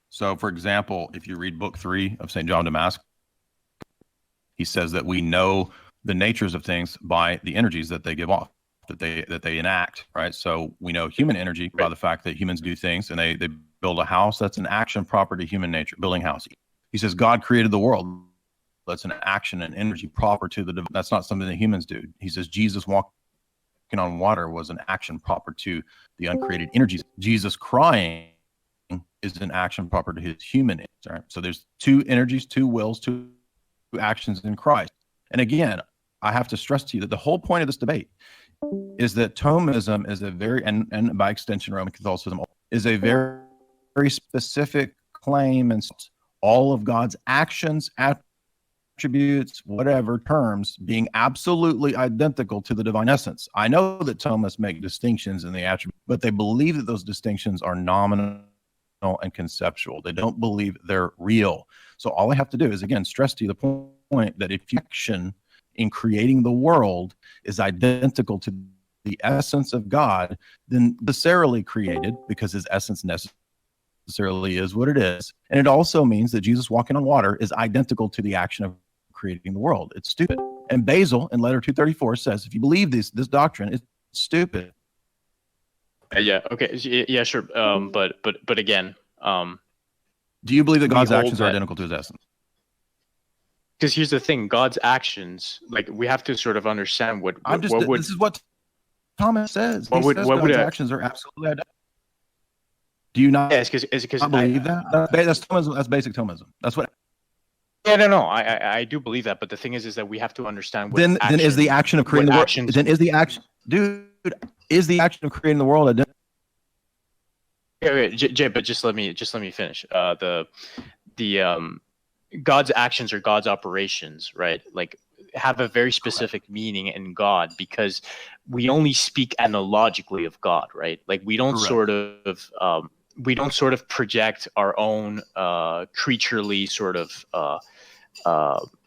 So, for example, if you read Book 3 of St. John Damascus, he says that we know the natures of things by the energies that they give off, that they enact, right? So we know human energy by the fact that humans do things, and they build a house. That's an action proper to human nature, building a house. He says God created the world. That's an action and energy proper to the. That's not something that humans do. He says Jesus walking on water was an action proper to the uncreated energies. Jesus crying is an action proper to his human nature. Right? So there's two energies, two wills, two actions in Christ. And again, I have to stress to you that the whole point of this debate is that Thomism is a very, and by extension Roman Catholicism, is a very, very specific claim, and all of God's actions, attributes, whatever terms, being absolutely identical to the divine essence. I know that Thomists make distinctions in the attribute, but they believe that those distinctions are nominal and conceptual. They don't believe they're real. So all I have to do is, again, stress to you the point that if action in creating the world is identical to the essence of God, then necessarily created, because his essence necessarily is what it is. And it also means that Jesus walking on water is identical to the action of creating the world. It's stupid. And Basil in letter 234 says, if you believe this doctrine, it's stupid. Yeah. Okay. Yeah. Sure. But again, do you believe that God's actions are identical to his essence? Because here's the thing: God's actions, like, we have to sort of understand what this is what Thomas says. God's actions are absolutely identical. Do you not? Yeah, it's because I believe that. That's Thomism. That's basic Thomism. That's what. Yeah, no. I do believe that, but the thing is that we have to understand what. Then is the action of creating the world? Then is the action, dude? Is the action of creating the world identical? Okay, Jay, but just let me finish. God's actions or God's operations, right? Like, have a very specific meaning in God, because we only speak analogically of God, right? Like, we don't sort of project our own creaturely sort of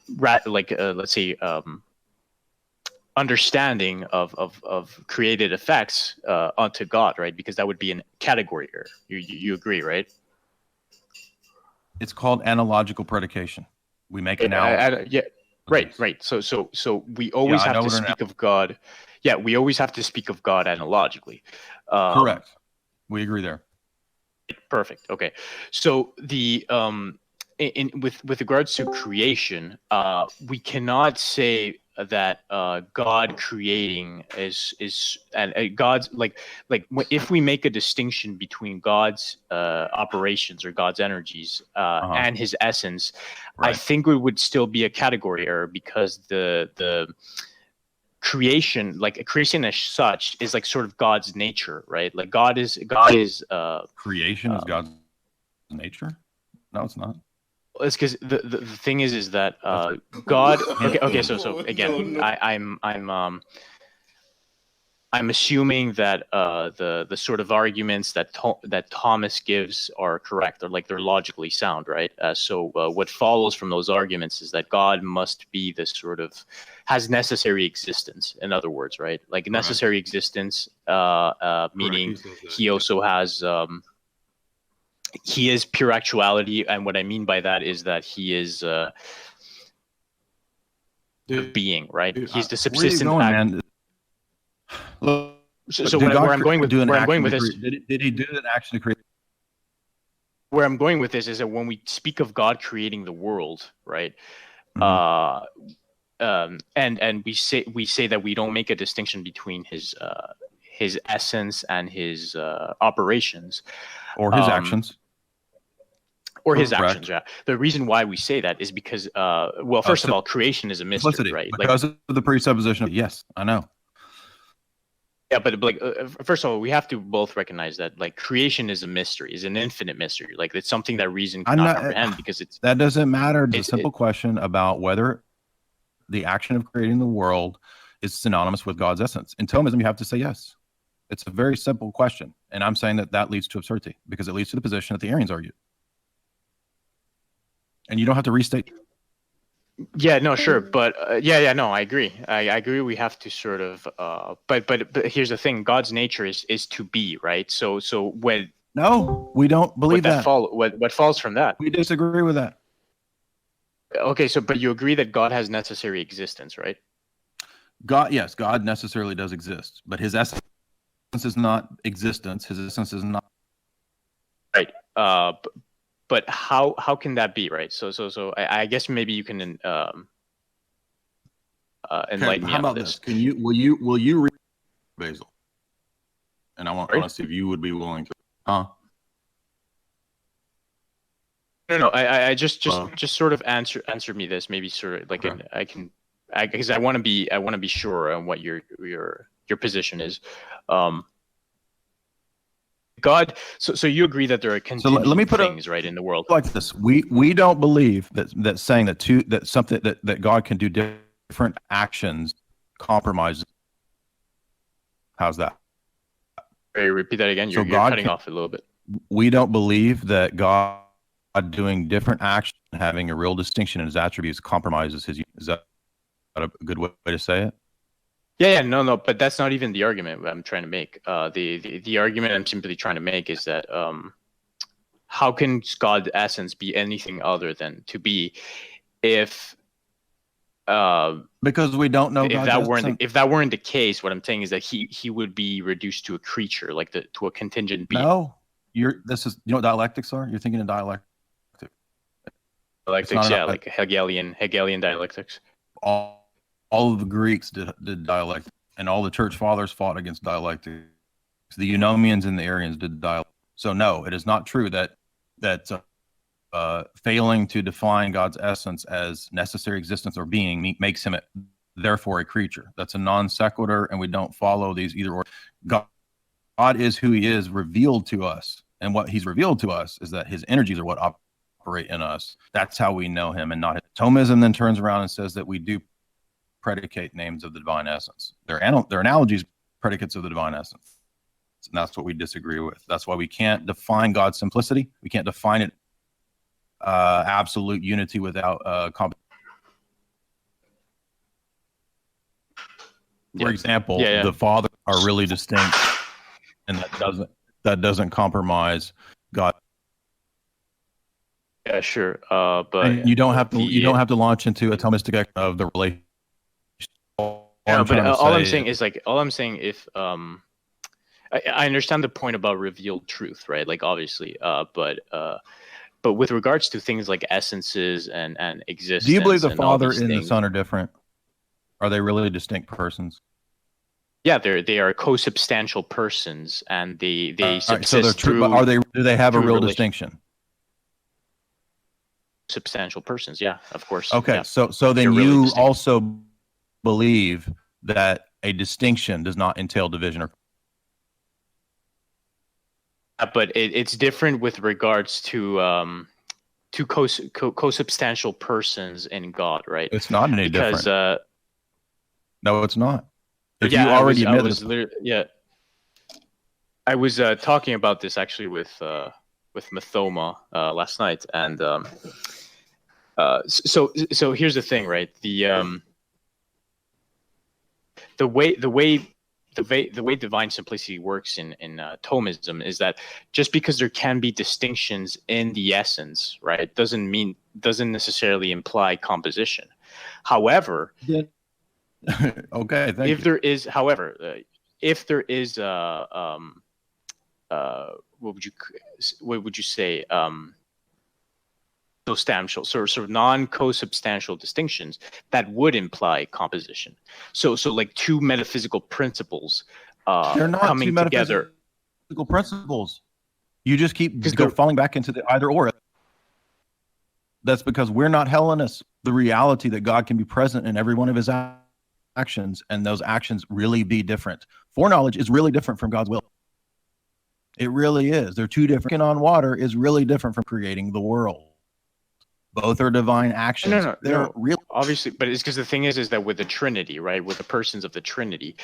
let's say understanding of created effects onto God, right? Because that would be a category error. You agree, right? It's called analogical predication. We make analogy. Yeah. Right. So we always have to speak of God. Yeah, we always have to speak of God analogically. Correct. We agree there. Perfect. Okay. So the with regards to creation, we cannot say that God creating is and God's like if we make a distinction between God's operations or God's energies and his essence, I think it would still be a category error, because the creation, like a creation as such, is like sort of God's nature, right? Like God is creation is God's nature. No, it's not. It's because the thing is that God. Okay. So again, I'm assuming that the sort of arguments that Thomas gives are correct, or like they're logically sound, right? So what follows from those arguments is that God must be this sort of has necessary existence. In other words, right? Like necessary existence, meaning he also has. He is pure actuality, and what I mean by that is that he is the being, right? He's the subsistent. Where are you going, man? Look, so where I'm going with this, did he do an action to create? Where I'm going with this is that when we speak of God creating the world, right? And we say that we don't make a distinction between his essence and his operations, or his actions. Or his actions, yeah. The reason why we say that is because, first of all, creation is a mystery, right? Because of the presupposition. Yes, I know. Yeah, but like, first of all, we have to both recognize that, like, creation is a mystery, is an infinite mystery. Like, it's something that reason cannot comprehend, because it's that doesn't matter. It's a simple question about whether the action of creating the world is synonymous with God's essence. In Thomism, you have to say yes. It's a very simple question, and I'm saying that leads to absurdity, because it leads to the position that the Arians argue. And you don't have to restate. Yeah, no, sure, but no, I agree. I agree. We have to sort of, but here's the thing: God's nature is to be, right? So when No, we don't believe that. What falls from that? We disagree with that. Okay, so but you agree that God has necessary existence, right? Yes, God necessarily does exist, but his essence is not existence. His essence is not. Right. But how can that be, right? So I guess maybe you can enlighten me How on about this. Can will you read Basil? And I want to see if you would be willing to. No, I just sort of answer me this, maybe sort of like because I want to be sure on what your position is. God, so you agree that there are contingent let me put things right in the world like this. We don't believe that saying that something that God can do different actions compromises. How's that? Hey, repeat that again. You're cutting off a little bit. We don't believe that God doing different actions, having a real distinction in his attributes, compromises his. Is that a good way to say it? Yeah, no, but that's not even the argument I'm trying to make. The argument I'm simply trying to make is that how can God's essence be anything other than to be, if because we don't know if that weren't the case, what I'm saying is that he would be reduced to a creature, like to a contingent being. No, you know what dialectics are? You're thinking of dialectics. Dialectics, yeah, like Hegelian dialectics. All of the Greeks did dialectics, and all the church fathers fought against dialectics. The Eunomians and the Arians did dialectics. So no, it is not true that failing to define God's essence as necessary existence or being makes him therefore a creature. That's a non sequitur, and we don't follow these either or. God is who he is revealed to us, and what he's revealed to us is that his energies are what operate in us. That's how we know him, and not his. Thomism then turns around and says that we do predicate names of the divine essence. They're analogies, predicates of the divine essence. And that's what we disagree with. That's why we can't define God's simplicity. We can't define it absolute unity without For example, the Father are really distinct, and that doesn't compromise God. Yeah, sure. But and you don't have to launch into a Thomistic of the relation. All I'm saying is if I understand the point about revealed truth, right? Like obviously, but with regards to things like essences and existence, do you believe the Father and the Son are different? Are they really distinct persons? Yeah, they are co-substantial persons, and they subsist so they're true. But do they have a real distinction? Substantial persons, yeah, of course. Okay, yeah. so then you also believe that a distinction does not entail division or. But it's different with regards to co-substantial persons in God, right? It's not any different. No, it's not. If yeah, you already admit this. Yeah, I was talking about this actually with Mathoma last night, and so here's the thing, right? The way divine simplicity works in Thomism is that just because there can be distinctions in the essence, right, doesn't necessarily imply composition. However, okay, if there is what would you say substantial, sort of non-co-substantial distinctions that would imply composition. So like two metaphysical principles they're not coming two together. Metaphysical principles. You just keep falling back into the either or. That's because we're not Hellenists. The reality that God can be present in every one of his actions, and those actions really be different. Foreknowledge is really different from God's will. It really is. They're two different. On water is really different from creating the world. Both are divine actions. No, real obviously, but it's because the thing is that with the Trinity, right, with the persons of the Trinity,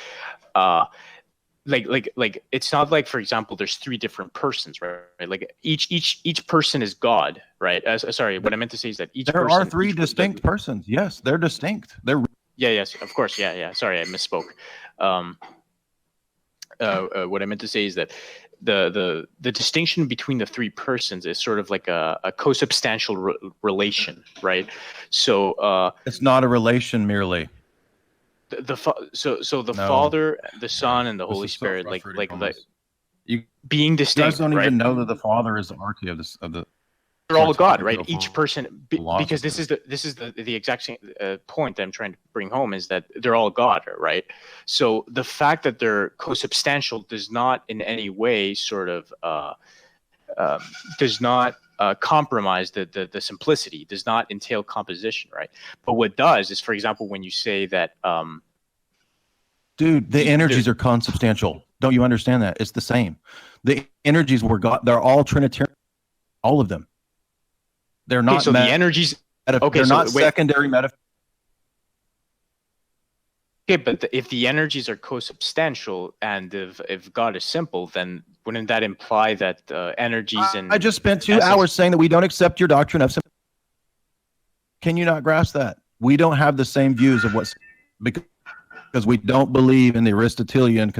like it's not like, for example, there's three different persons, right? Like each person is God, right? Sorry, what I meant to say is that there are three distinct persons. Yes, they're distinct. They're yes, of course, yeah. Sorry, I misspoke. What I meant to say is that the distinction between the three persons is sort of like a co-substantial relation, right? So it's not a relation merely. The Father, the Son, and the Holy Spirit, you being distinct. You guys don't right? even know that the Father is the arche of the. They're all God, right? Each person, because this is the exact same point that I'm trying to bring home, is that they're all God, right? So the fact that they're co-substantial does not in any way sort of does not compromise the simplicity, does not entail composition, right? But what does is, for example, when you say that, dude, the energies are consubstantial. Don't you understand that? It's the same. The energies were God. They're all Trinitarian, all of them. They're not. So the energies. Okay, they're not secondary metaphysics. Okay, but if the energies are co-substantial, and if God is simple, then wouldn't that imply that energies and... I just spent 2 hours saying that we don't accept your doctrine of simplicity. Can you not grasp that? We don't have the same views of what's... Because we don't believe in the Aristotelian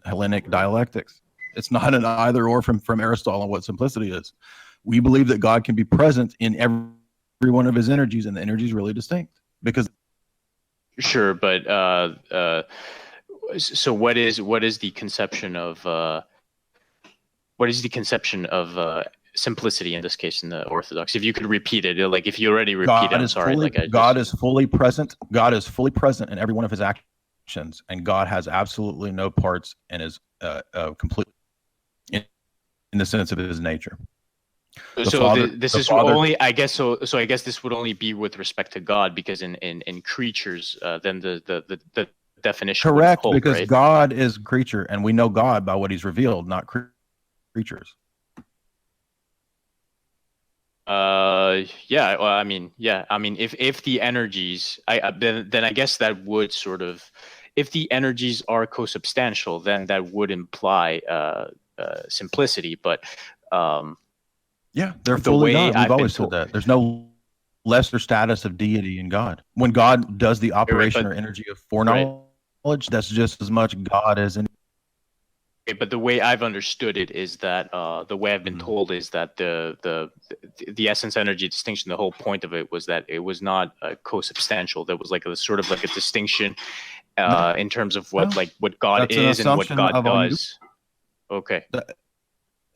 Hellenic dialectics. It's not an either or from Aristotle on what simplicity is. We believe that God can be present in every one of his energies, and the energy is really distinct. Because... Sure, but so what is the conception of simplicity in this case in the Orthodox? If you could repeat it, like if you already repeated, I'm sorry. God is fully present. God is fully present in every one of his actions, and God has absolutely no parts and is complete in the sense of his nature. This is only, I guess. So I guess this would only be with respect to God, because in creatures, then the definition. Correct, hold, because right? God is creature, and we know God by what he's revealed, not creatures. Yeah. Well, I mean, if the energies, then I guess that would sort of, if the energies are co-substantial, then that would imply simplicity, but. Yeah, they're fully God. We've always said that. There's no lesser status of deity in God. When God does the operation or energy of foreknowledge, that's just as much God as in. Okay, but the way I've understood it is that the way I've been told is that the essence energy distinction, the whole point of it was that it was not co-substantial. There was like a sort of like a distinction in terms of what God is and what God does. Okay.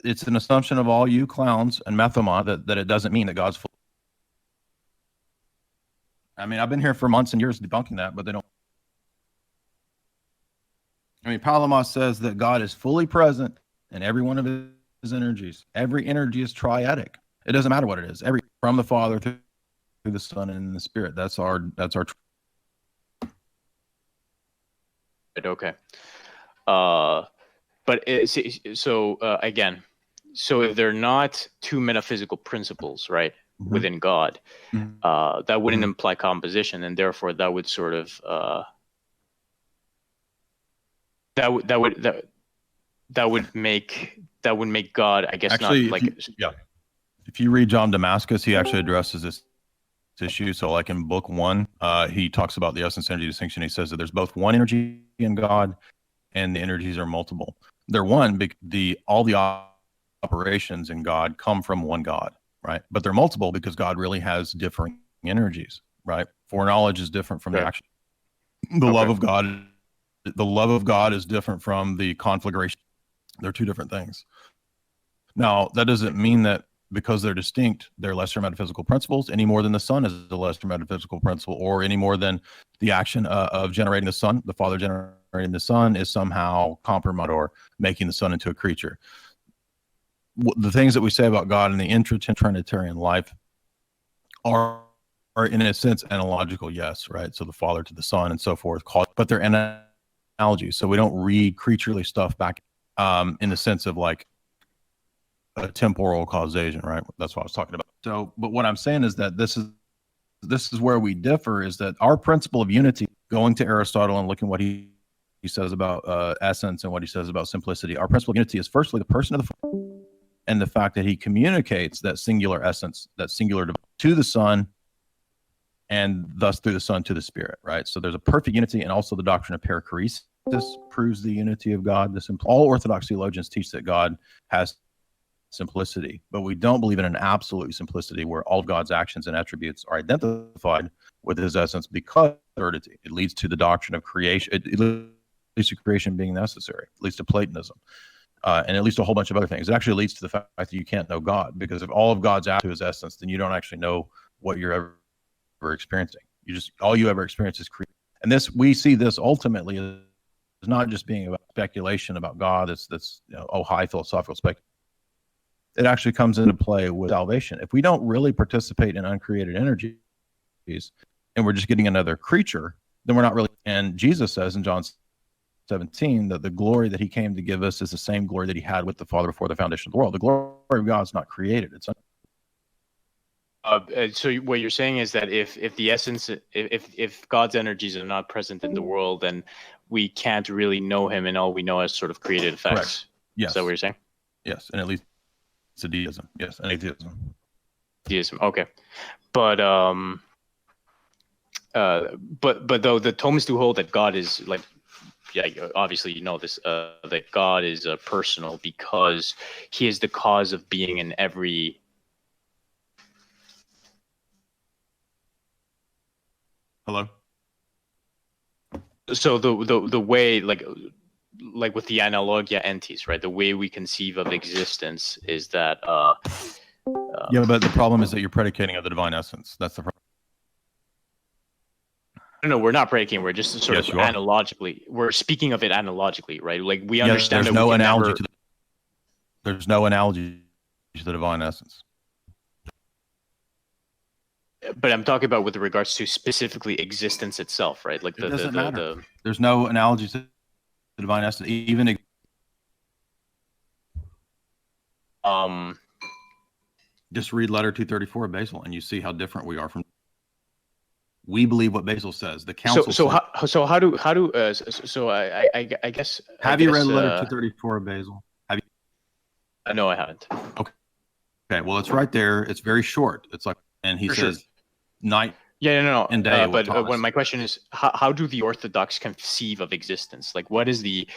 It's an assumption of all you clowns and Methomah that it doesn't mean that God's full. I mean, I've been here for months and years debunking that, but they don't. I mean, Palamas says that God is fully present in every one of his energies. Every energy is triadic. It doesn't matter what it is. From the Father through the Son and the Spirit. That's our. Okay. But again, so if they're not two metaphysical principles, right, within God, that wouldn't imply composition, and therefore that would sort of that would make God, I guess, actually, not like If you read John Damascus, he actually addresses this issue. So, like in book 1, he talks about the essence energy distinction. He says that there's both one energy in God, and the energies are multiple. They're one. All the operations in God come from one God, right? But they're multiple because God really has differing energies, right? Foreknowledge is different from the action. The love of God is different from the conflagration. They're two different things. Now, that doesn't mean that because they're distinct, they're lesser metaphysical principles any more than the Son is a lesser metaphysical principle, or any more than the action of generating the Son, the Father generating the Son, is somehow compromised or making the Son into a creature. The things that we say about God in the intra-Trinitarian life are in a sense analogical, yes, right? So the Father to the Son and so forth, but they're analogies. So we don't read creaturely stuff back in the sense of like a temporal causation, right? That's what I was talking about. So, but what I'm saying is that this is where we differ, is that our principle of unity, going to Aristotle and looking what he he says about essence and what he says about simplicity. Our principle of unity is firstly the person of the Father, and the fact that he communicates that singular essence, that singular to the Son, and thus through the Son to the Spirit, right? So there's a perfect unity, and also the doctrine of perichoresis proves the unity of God. All Orthodox theologians teach that God has simplicity, but we don't believe in an absolute simplicity where all of God's actions and attributes are identified with his essence, because absurdity. It leads to the doctrine of creation. It leads to creation being necessary. It leads to Platonism. And it leads to a whole bunch of other things. It actually leads to the fact that you can't know God, because if all of God's out to his essence, then you don't actually know what you're ever experiencing. All you ever experience is creation. And we see this ultimately as not just being about speculation about God. That's high philosophical speculation. It actually comes into play with salvation. If we don't really participate in uncreated energies, and we're just getting another creature, then we're not really. And Jesus says in John 17 that the glory that he came to give us is the same glory that he had with the Father before the foundation of the world. The glory of God is not created. It's so what you're saying is that if the essence, if God's energies are not present in the world, then we can't really know him, and all we know is sort of created effects. Correct. Yes. Is that what you're saying? Yes, and at least it's a deism. Yes, an atheism. Deism. Okay, but though the Thomists do hold that God is like, yeah, obviously you know this, that God is personal because he is the cause of being in every. Hello. So the way like with the analogia entis, right? The way we conceive of existence is that. Yeah, but the problem is that you're predicating of the divine essence. That's the problem. No, we're not breaking. We're just sort of analogically. We're speaking of it analogically, right? Like we understand. There's no analogy there's no analogy to the divine essence. But I'm talking about with regards to specifically existence itself, right? Like It doesn't matter. There's no analogy to the divine essence. Even just read letter 234 of Basil, and you see how different we are from. We believe what Basil says. The council. So how do I guess. Have you read letter 234 of Basil? Have you? No, I haven't. Okay. Well, it's right there. It's very short. It's like, and he says, night. Yeah, no. And day. But when my question is, how do the Orthodox conceive of existence? Like, what is the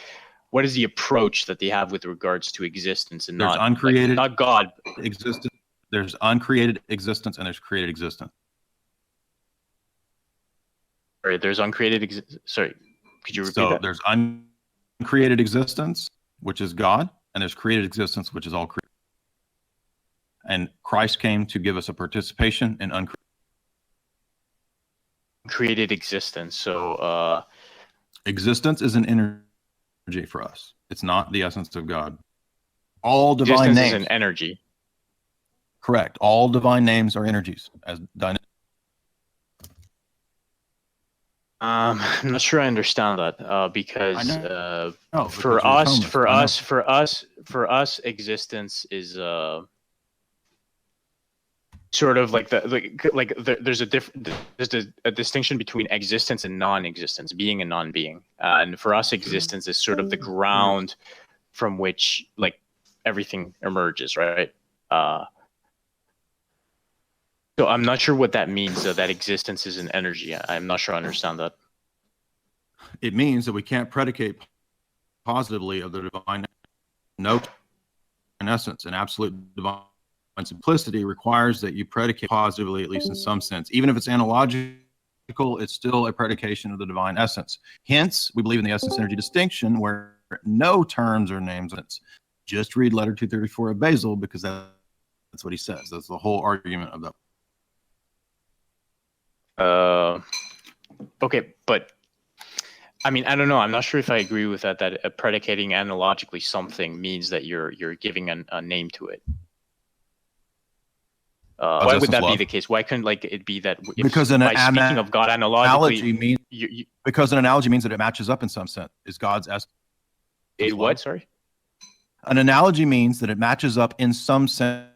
approach that they have with regards to existence and there's uncreated, not God existence. There's uncreated existence and there's created existence. Sorry, there's uncreated. Sorry, could you repeat that? So there's uncreated existence, which is God, and there's created existence, which is all created. And Christ came to give us a participation in uncreated existence. So existence is an energy for us. It's not the essence of God. All divine names is an energy. Correct. All divine names are energies, as dynamic. I'm not sure I understand that because for us, existence is sort of like there's a distinction between existence and non-existence, being and non-being, and for us, existence is sort of the ground from which like everything emerges, right? So I'm not sure what that means, that existence is an energy. I'm not sure I understand that. It means that we can't predicate positively of the divine note in essence. And absolute divine simplicity requires that you predicate positively, at least in some sense. Even if it's analogical, it's still a predication of the divine essence. Hence, we believe in the essence-energy distinction where no terms or names. Just read letter 234 of Basil because that's what he says. That's the whole argument of that. Okay, but I mean, I don't know. I'm not sure if I agree with that. That predicating analogically something means that you're giving a name to it. Why would that be the case? Why couldn't it be that because speaking of God analogically means because an analogy means that it matches up in some sense. Is God's essence? What? Sorry. An analogy means that it matches up in some sense.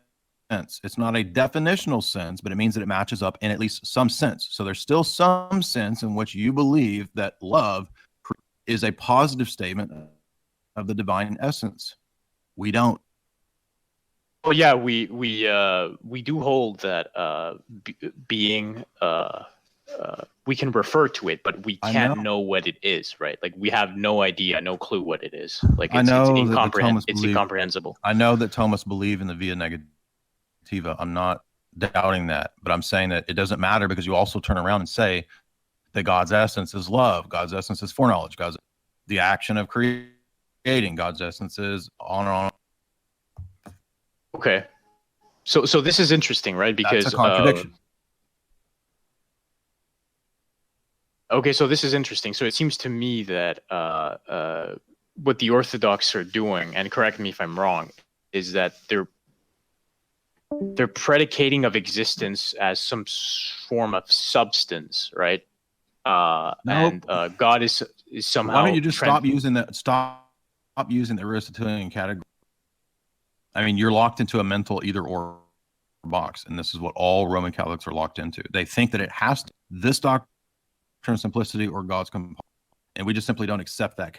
It's not a definitional sense, but it means that it matches up in at least some sense. So there's still some sense in which you believe that love is a positive statement of the divine essence. We don't. Well, yeah, we do hold that being we can refer to it, but we can't know what it is, right? Like we have no idea, no clue what it is. Like it's incomprehensible. I know that Thomas believe in the via negativa. I'm not doubting that, but I'm saying that it doesn't matter because you also turn around and say that God's essence is love, God's essence is foreknowledge, God's the action of creating, God's essence is on and on. Okay, so this is interesting, right? Because that's a contradiction. Okay, so this is interesting. So it seems to me that what the Orthodox are doing, and correct me if I'm wrong, is that they're predicating of existence as some form of substance, right? And God is somehow. Why don't you just stop using the Aristotelian category? I mean, you're locked into a mental either-or box, and this is what all Roman Catholics are locked into. They think that it has to this doctrine of simplicity or God's component, and we just simply don't accept that.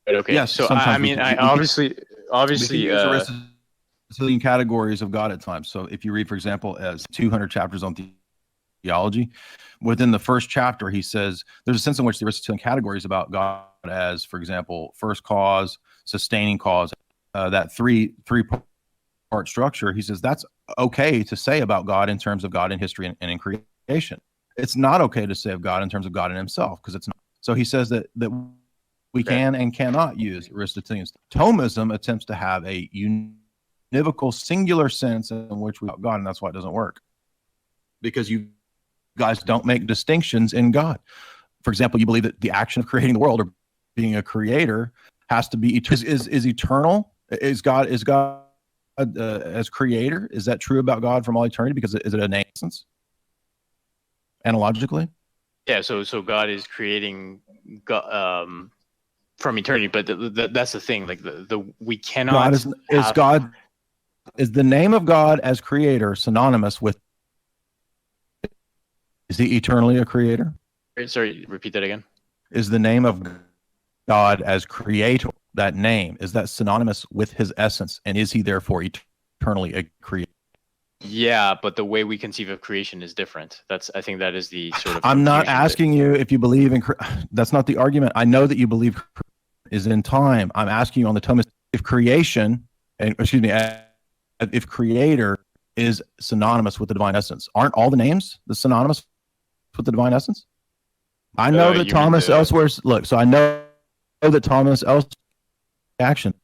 Okay, yes, so I mean, obviously, we can use Aristotelian categories of God at times. So if you read, for example, as 200 chapters on theology, within the first chapter, he says there's a sense in which the Aristotelian categories about God as, for example, first cause, sustaining cause, that three-part structure. He says that's okay to say about God in terms of God in history and in creation. It's not okay to say of God in terms of God in himself, because it's not. So he says that we can and cannot use Aristotelian. Thomism attempts to have a univocal singular sense in which we have God, and that's why it doesn't work. Because you guys don't make distinctions in God. For example, you believe that the action of creating the world or being a creator has to be is eternal. Is God as creator? Is that true about God from all eternity? Because is it an essence? Analogically? Yeah. So God is creating from eternity, but that's the thing. Like we cannot. Is the name of God as creator synonymous with? Is he eternally a creator? Sorry, repeat that again. Is the name of God as creator, that name, is that synonymous with his essence? And is he therefore eternally a creator? Yeah, but the way we conceive of creation is different. I think that is the sort of. I'm not asking you if you believe in. That's not the argument. I know that you believe is in time. I'm asking you on the Thomist if creation, and excuse me, if creator is synonymous with the divine essence. Aren't all the names the synonymous with the divine essence? I know that Thomas elsewhere. Look, so I know that Thomas elsewhere action,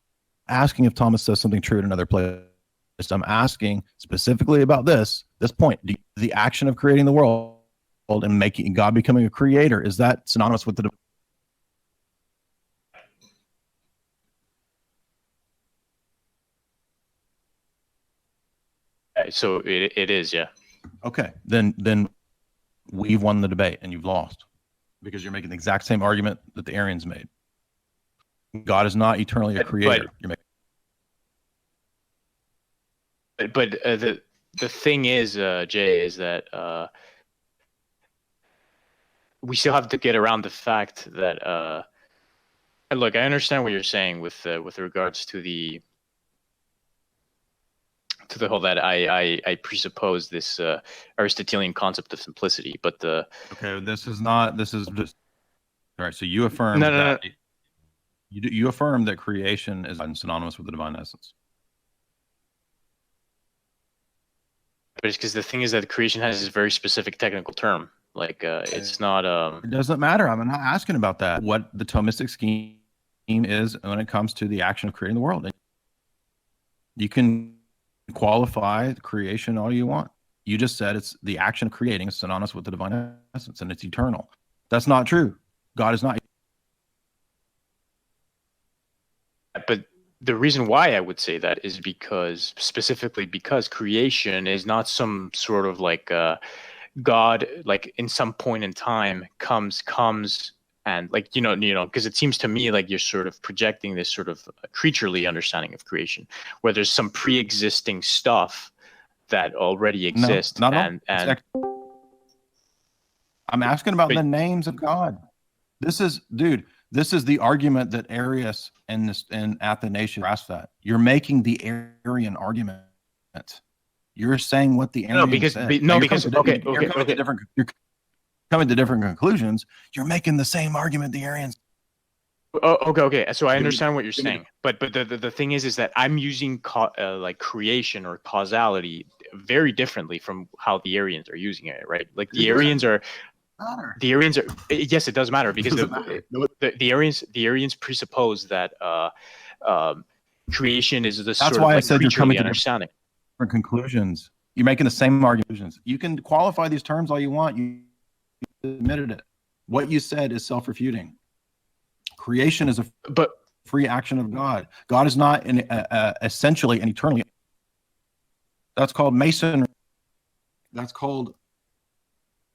asking if Thomas says something true in another place. I'm asking specifically about this point. The action of creating the world and making God becoming a creator, is that synonymous with the? So it is, yeah. Okay, then we've won the debate and you've lost because you're making the exact same argument that the Arians made. God is not eternally a creator. But the thing is, Jay, is that we still have to get around the fact that look, I understand what you're saying with regards to the whole that I presuppose this Aristotelian concept of simplicity, but okay, this is just all right. So you affirm that you affirm that creation is synonymous with the divine essence. But it's because the thing is that creation has this very specific technical term. Like it's not. It doesn't matter. I'm not asking about that. What the Thomistic scheme is when it comes to the action of creating the world. You can qualify creation all you want. You just said it's the action of creating is synonymous with the divine essence, and it's eternal. That's not true. God is not. But the reason why I would say that is specifically because creation is not some sort of like God, like in some point in time comes and like, because it seems to me like you're sort of projecting this sort of creaturely understanding of creation, where there's some pre-existing stuff that already exists. No. I'm asking about the names of God. This is the argument that Arius and Athanasius asked that. You're making the Arian argument. You're saying what the Arians said. You're coming to different conclusions. You're making the same argument the Arians. Okay. So I understand what you're saying, but the thing is that I'm using like creation or causality very differently from how the Arians are using it, right? Like the Arians are. Yes, it does matter because the Arians presuppose that creation is the That's sort why of I like said you're coming to understanding. Different conclusions. You're making the same arguments. You can qualify these terms all you want. You admitted it. What you said is self-refuting. Creation is a free action of God. God is not essentially and eternally. That's called Masonry. That's called.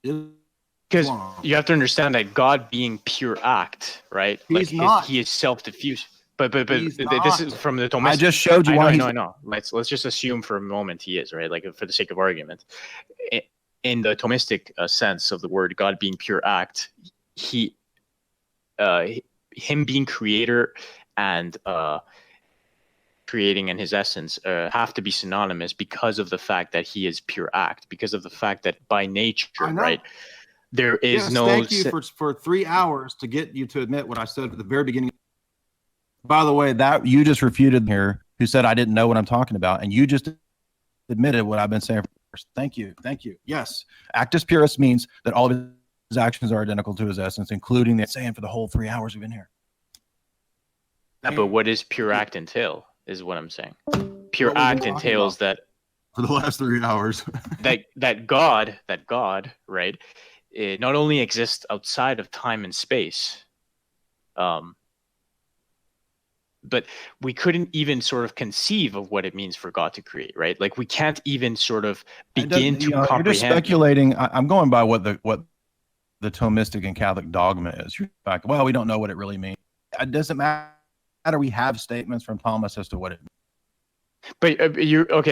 Because you have to understand that God being pure act, right? He's not. He is self-diffuse. But this is from the Thomistic. I just showed you why. I know. Let's just assume for a moment he is, right? Like for the sake of argument, in the Thomistic sense of the word, God being pure act, him being creator and creating in his essence have to be synonymous because of the fact that he is pure act, because of the fact that by nature, right? There is no. Thank you for 3 hours to get you to admit what I said at the very beginning. By the way, that you just refuted here, who said I didn't know what I'm talking about, and you just admitted what I've been saying first. Thank you. Yes, actus purus means that all of his actions are identical to his essence, including the saying for the whole 3 hours we've been here. But what does pure act entail? Is what I'm saying. Pure act entails that for the last 3 hours, that God, right? It not only exists outside of time and space, but we couldn't even sort of conceive of what it means for God to create, right? Like we can't even sort of begin to comprehend. You're just speculating. I'm going by what the Thomistic and Catholic dogma is. You're like, well, we don't know what it really means. It doesn't matter. We have statements from Thomas as to what it means. But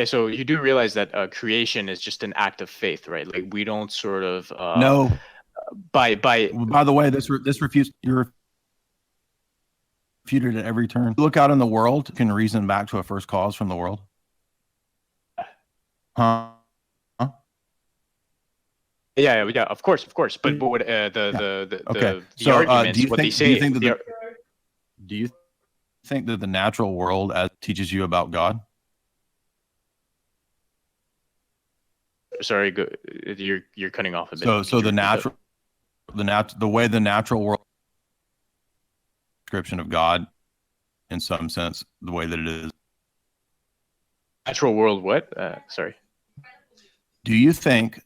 so you do realize that creation is just an act of faith, right? Like we don't sort of no. By the way, this refutes. You're refuted at every turn. Look out in the world. You can reason back to a first cause from the world. Huh? Yeah, of course. But what the arguments, what they say. Do you think that the natural world teaches you about God? Sorry, you're cutting off a bit. So the way the natural world description of God, in some sense, the way that it is. Natural world, what? Sorry. Do you think,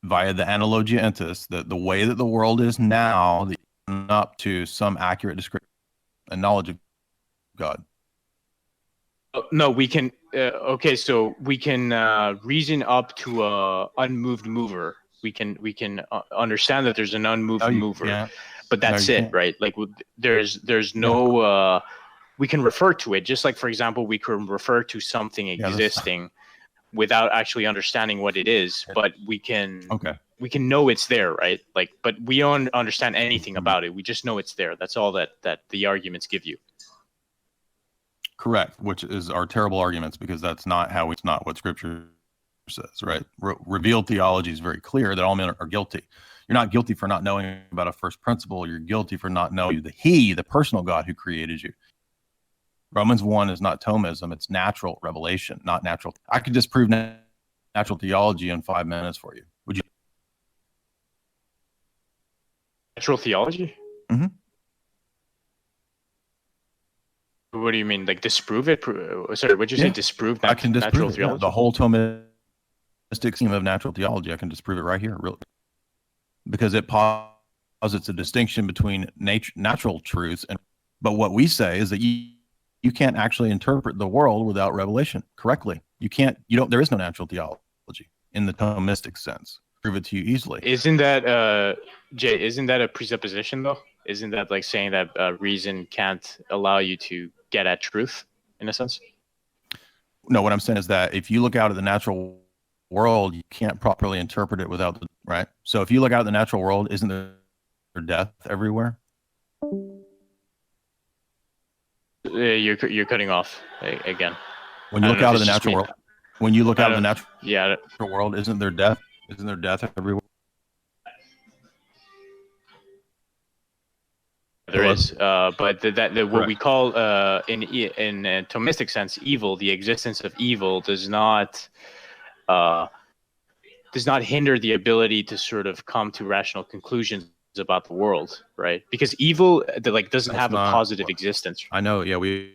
via the analogia entis, that the way that the world is now, up to some accurate description and knowledge of God? No, we can. So we can reason up to a unmoved mover. We can understand that there's an unmoved mover, but that's it, right? Like there's no. We can refer to it, just like, for example, we can refer to something existing without actually understanding what it is, but we can know it's there, right? Like, but we don't understand anything about it. We just know it's there. That's all that the arguments give you. Correct, which is our terrible arguments, because that's not what Scripture says, right? Revealed theology is very clear that all men are guilty. You're not guilty for not knowing about a first principle. You're guilty for not knowing the personal God who created you. Romans 1 is not Thomism, it's natural revelation, not natural. I could disprove natural theology in 5 minutes for you. Would you? Natural theology? Mm-hmm. What do you mean? Like disprove it? Sorry, what did you say? Disprove I can disprove natural theology? The whole Thomistic scheme of natural theology, I can disprove it right here, really, because it posits a distinction between natural truths but what we say is that you can't actually interpret the world without revelation correctly. There is no natural theology in the Thomistic sense. Prove it to you easily. Isn't that Jay? Isn't that a presupposition though? Isn't that like saying that reason can't allow you to get at truth in a sense? No, what I'm saying is that if you look out at the natural world, you can't properly interpret it without right? So if you look out at the natural world, isn't there death everywhere? You're cutting off again. When you look out at the natural world, when you look out at the natural world, isn't there death? Isn't there death everywhere? There is, but what we call in a Thomistic sense evil, the existence of evil does not hinder the ability to sort of come to rational conclusions about the world, right? Because evil doesn't have a positive existence. I know, yeah, we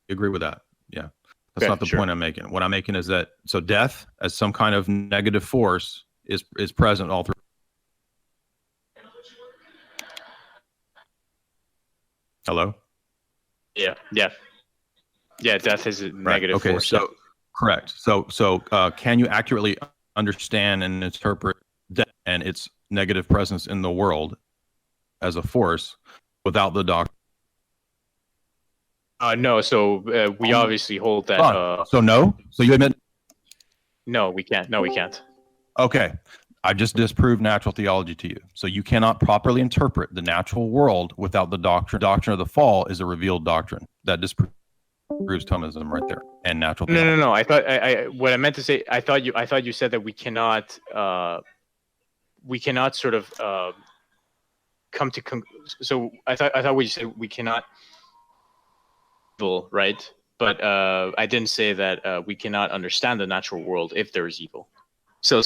agree with that. Yeah. That's not the point I'm making. What I'm making is that death as some kind of negative force is present all through. Hello? Yeah. Death is a negative force. So correct. So can you accurately understand and interpret death and its negative presence in the world as a force without the doctrine? No. So we obviously hold that. So no. So you admit? No, we can't. No, we can't. Okay. I just disproved natural theology to you. So you cannot properly interpret the natural world without the doctrine. Doctrine of the fall is a revealed doctrine. That disproves Thomism right there and natural theology. No. I thought what I meant to say. I thought you said that we cannot sort of come to. So I thought what you said, we cannot. Evil, right? But I didn't say that we cannot understand the natural world if there is evil. So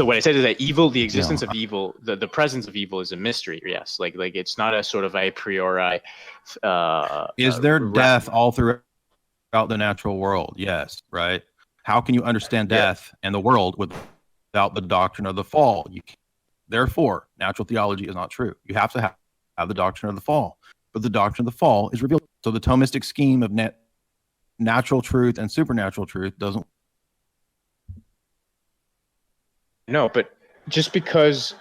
what I said is that evil, the existence of evil, the presence of evil is a mystery. Yes, like it's not a sort of a priori. Is there death all throughout the natural world? Yes, right. How can you understand death and the world without the doctrine of the fall? Therefore, natural theology is not true. You have to have the doctrine of the fall, but the doctrine of the fall is revealed. So the Thomistic scheme of natural truth and supernatural truth doesn't. No, but just because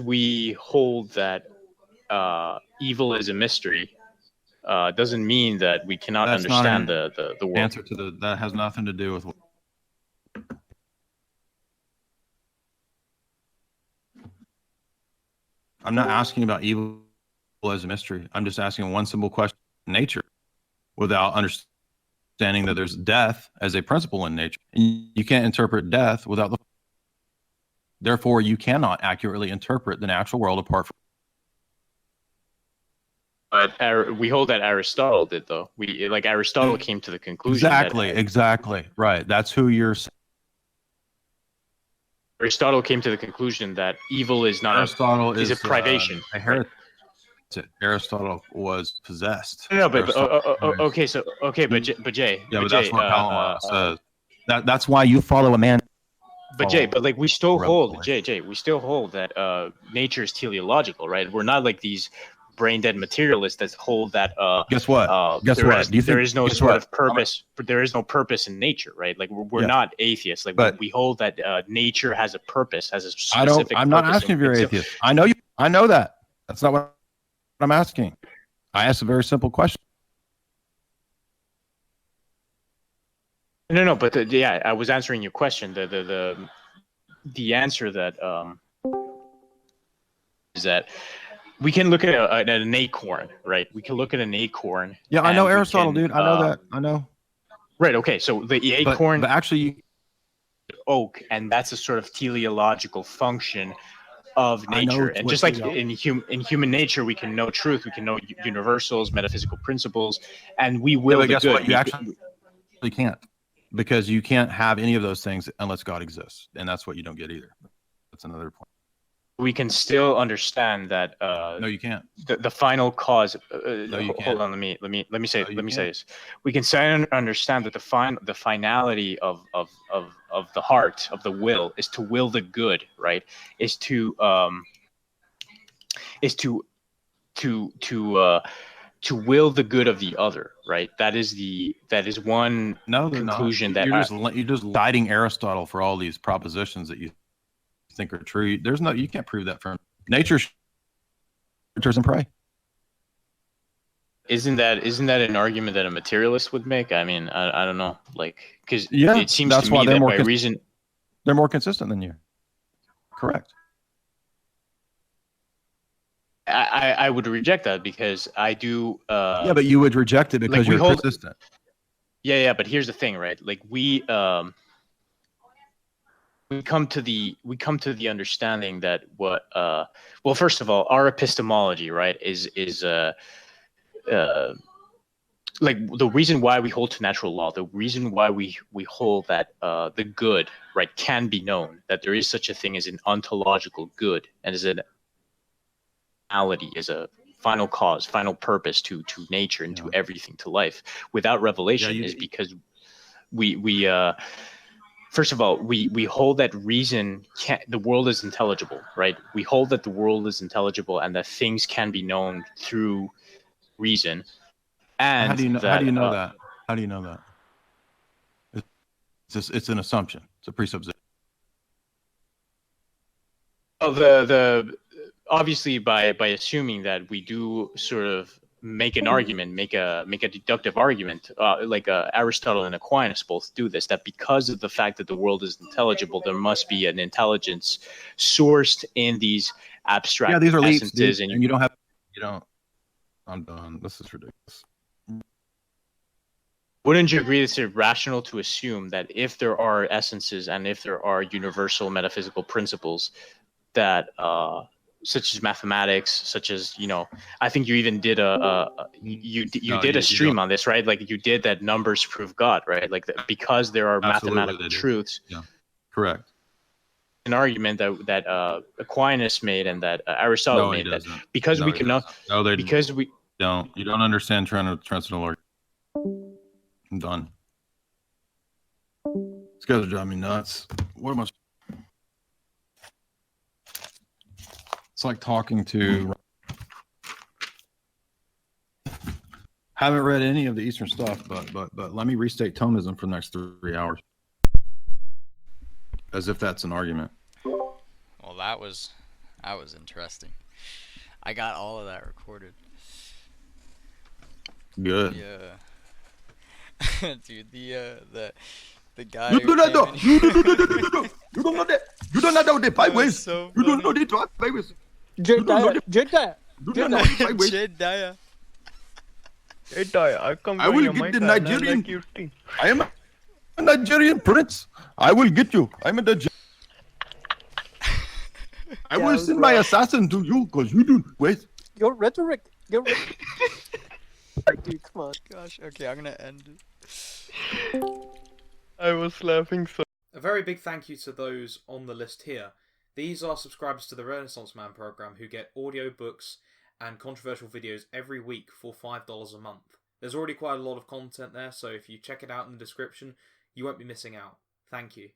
we hold that evil is a mystery doesn't mean that we cannot understand the world. Answer to that has nothing to do with. I'm not asking about evil as a mystery. I'm just asking one simple question: nature, without understanding that there's death as a principle in nature. And you can't interpret death without the. Therefore, you cannot accurately interpret the natural world apart from. But we hold that Aristotle did, though. Aristotle came to the conclusion. Exactly. Right. That's who you're. Aristotle came to the conclusion that evil is not is a privation. Aristotle was possessed. No, but Jay. Yeah, but that's what Palama says. That's why you follow a man. But Jay, but we still hold we still hold that nature is teleological, right? We're not like these brain dead materialists that hold that. Guess what? There is no sort of purpose. But there is no purpose in nature, right? Like we're not atheists. We hold that nature has a purpose, has a specific. I'm not asking if you're atheist. I know you. I know that. That's not what I'm asking. I asked a very simple question. No, but I was answering your question. The answer that is that we can look at an acorn, right? We can look at an acorn. Yeah, I know Aristotle, dude. I know that. I know. Right. Okay. So the acorn, but actually, oak, and that's a sort of teleological function of nature. And just like in human nature, we can know truth, we can know universals, metaphysical principles, and we will. Guess what? You actually can't. Because you can't have any of those things unless God exists, and that's what you don't get either. That's another point. We can still understand that. No, you can't. The final cause. No, you can't. Hold on. Let me say this. We can still understand that the finality of the heart, of the will, is to will the good, right? Is to will the good of the other, right? That is one conclusion that you're just citing Aristotle for all these propositions that you think are true. You can't prove that from nature. And pray. Isn't that an argument that a materialist would make? I mean, I don't know, because it seems to me that by reason they're more consistent than you. Correct. I would reject that because I do. Yeah, but you would reject it because we you're hold- persistent. Yeah. But here's the thing, right? Like we come to the understanding that what well, first of all, our epistemology, right, is like the reason why we hold to natural law, the reason why we hold that the good, right, can be known, that there is such a thing as an ontological good and as an reality, as a final cause, final purpose to nature and to everything, to life, without revelation, is because we first of all, we hold that reason the world is intelligible, right? We hold that the world is intelligible and that things can be known through reason. And How do you know? that, how do you know that? How do you know that? It's an assumption. It's a presupposition. Oh, the obviously by assuming that we do sort of make an argument, make a deductive argument, like Aristotle and Aquinas both do this, that because of the fact that the world is intelligible, there must be an intelligence sourced in these abstract These are leaps, essences, dude, and you don't. I'm done. This is ridiculous. Wouldn't you agree it's irrational to assume that if there are essences and if there are universal metaphysical principles that such as mathematics, such as, I think you even did you did a stream on this, right? Like you did that numbers prove God, right? Like because there are mathematical truths. Yeah, correct. An argument that Aquinas made and that Aristotle made, that because we cannot, because we don't. You don't understand transcendental argument. I'm done. These guys are driving me nuts. What am I? It's like talking to. Haven't read any of the Eastern stuff, but let me restate Thomism for the next 3 hours, as if that's an argument. Well, that was interesting. I got all of that recorded. Good. Yeah. Dude, the guy. You do not know. You don't know that. You don't know the 5 ways. So you don't know the 5 ways. Dyer. Dyer, I will get the Nigerian. I am a Nigerian prince. I will get you. I'm a Nigerian. I will send my assassin to you because you do. Wait. Your rhetoric. Dude, come on. Gosh, okay, I'm gonna end it. I was laughing so. A very big thank you to those on the list here. These are subscribers to the Renaissance Man program who get audio books and controversial videos every week for $5 a month. There's already quite a lot of content there, so if you check it out in the description, you won't be missing out. Thank you.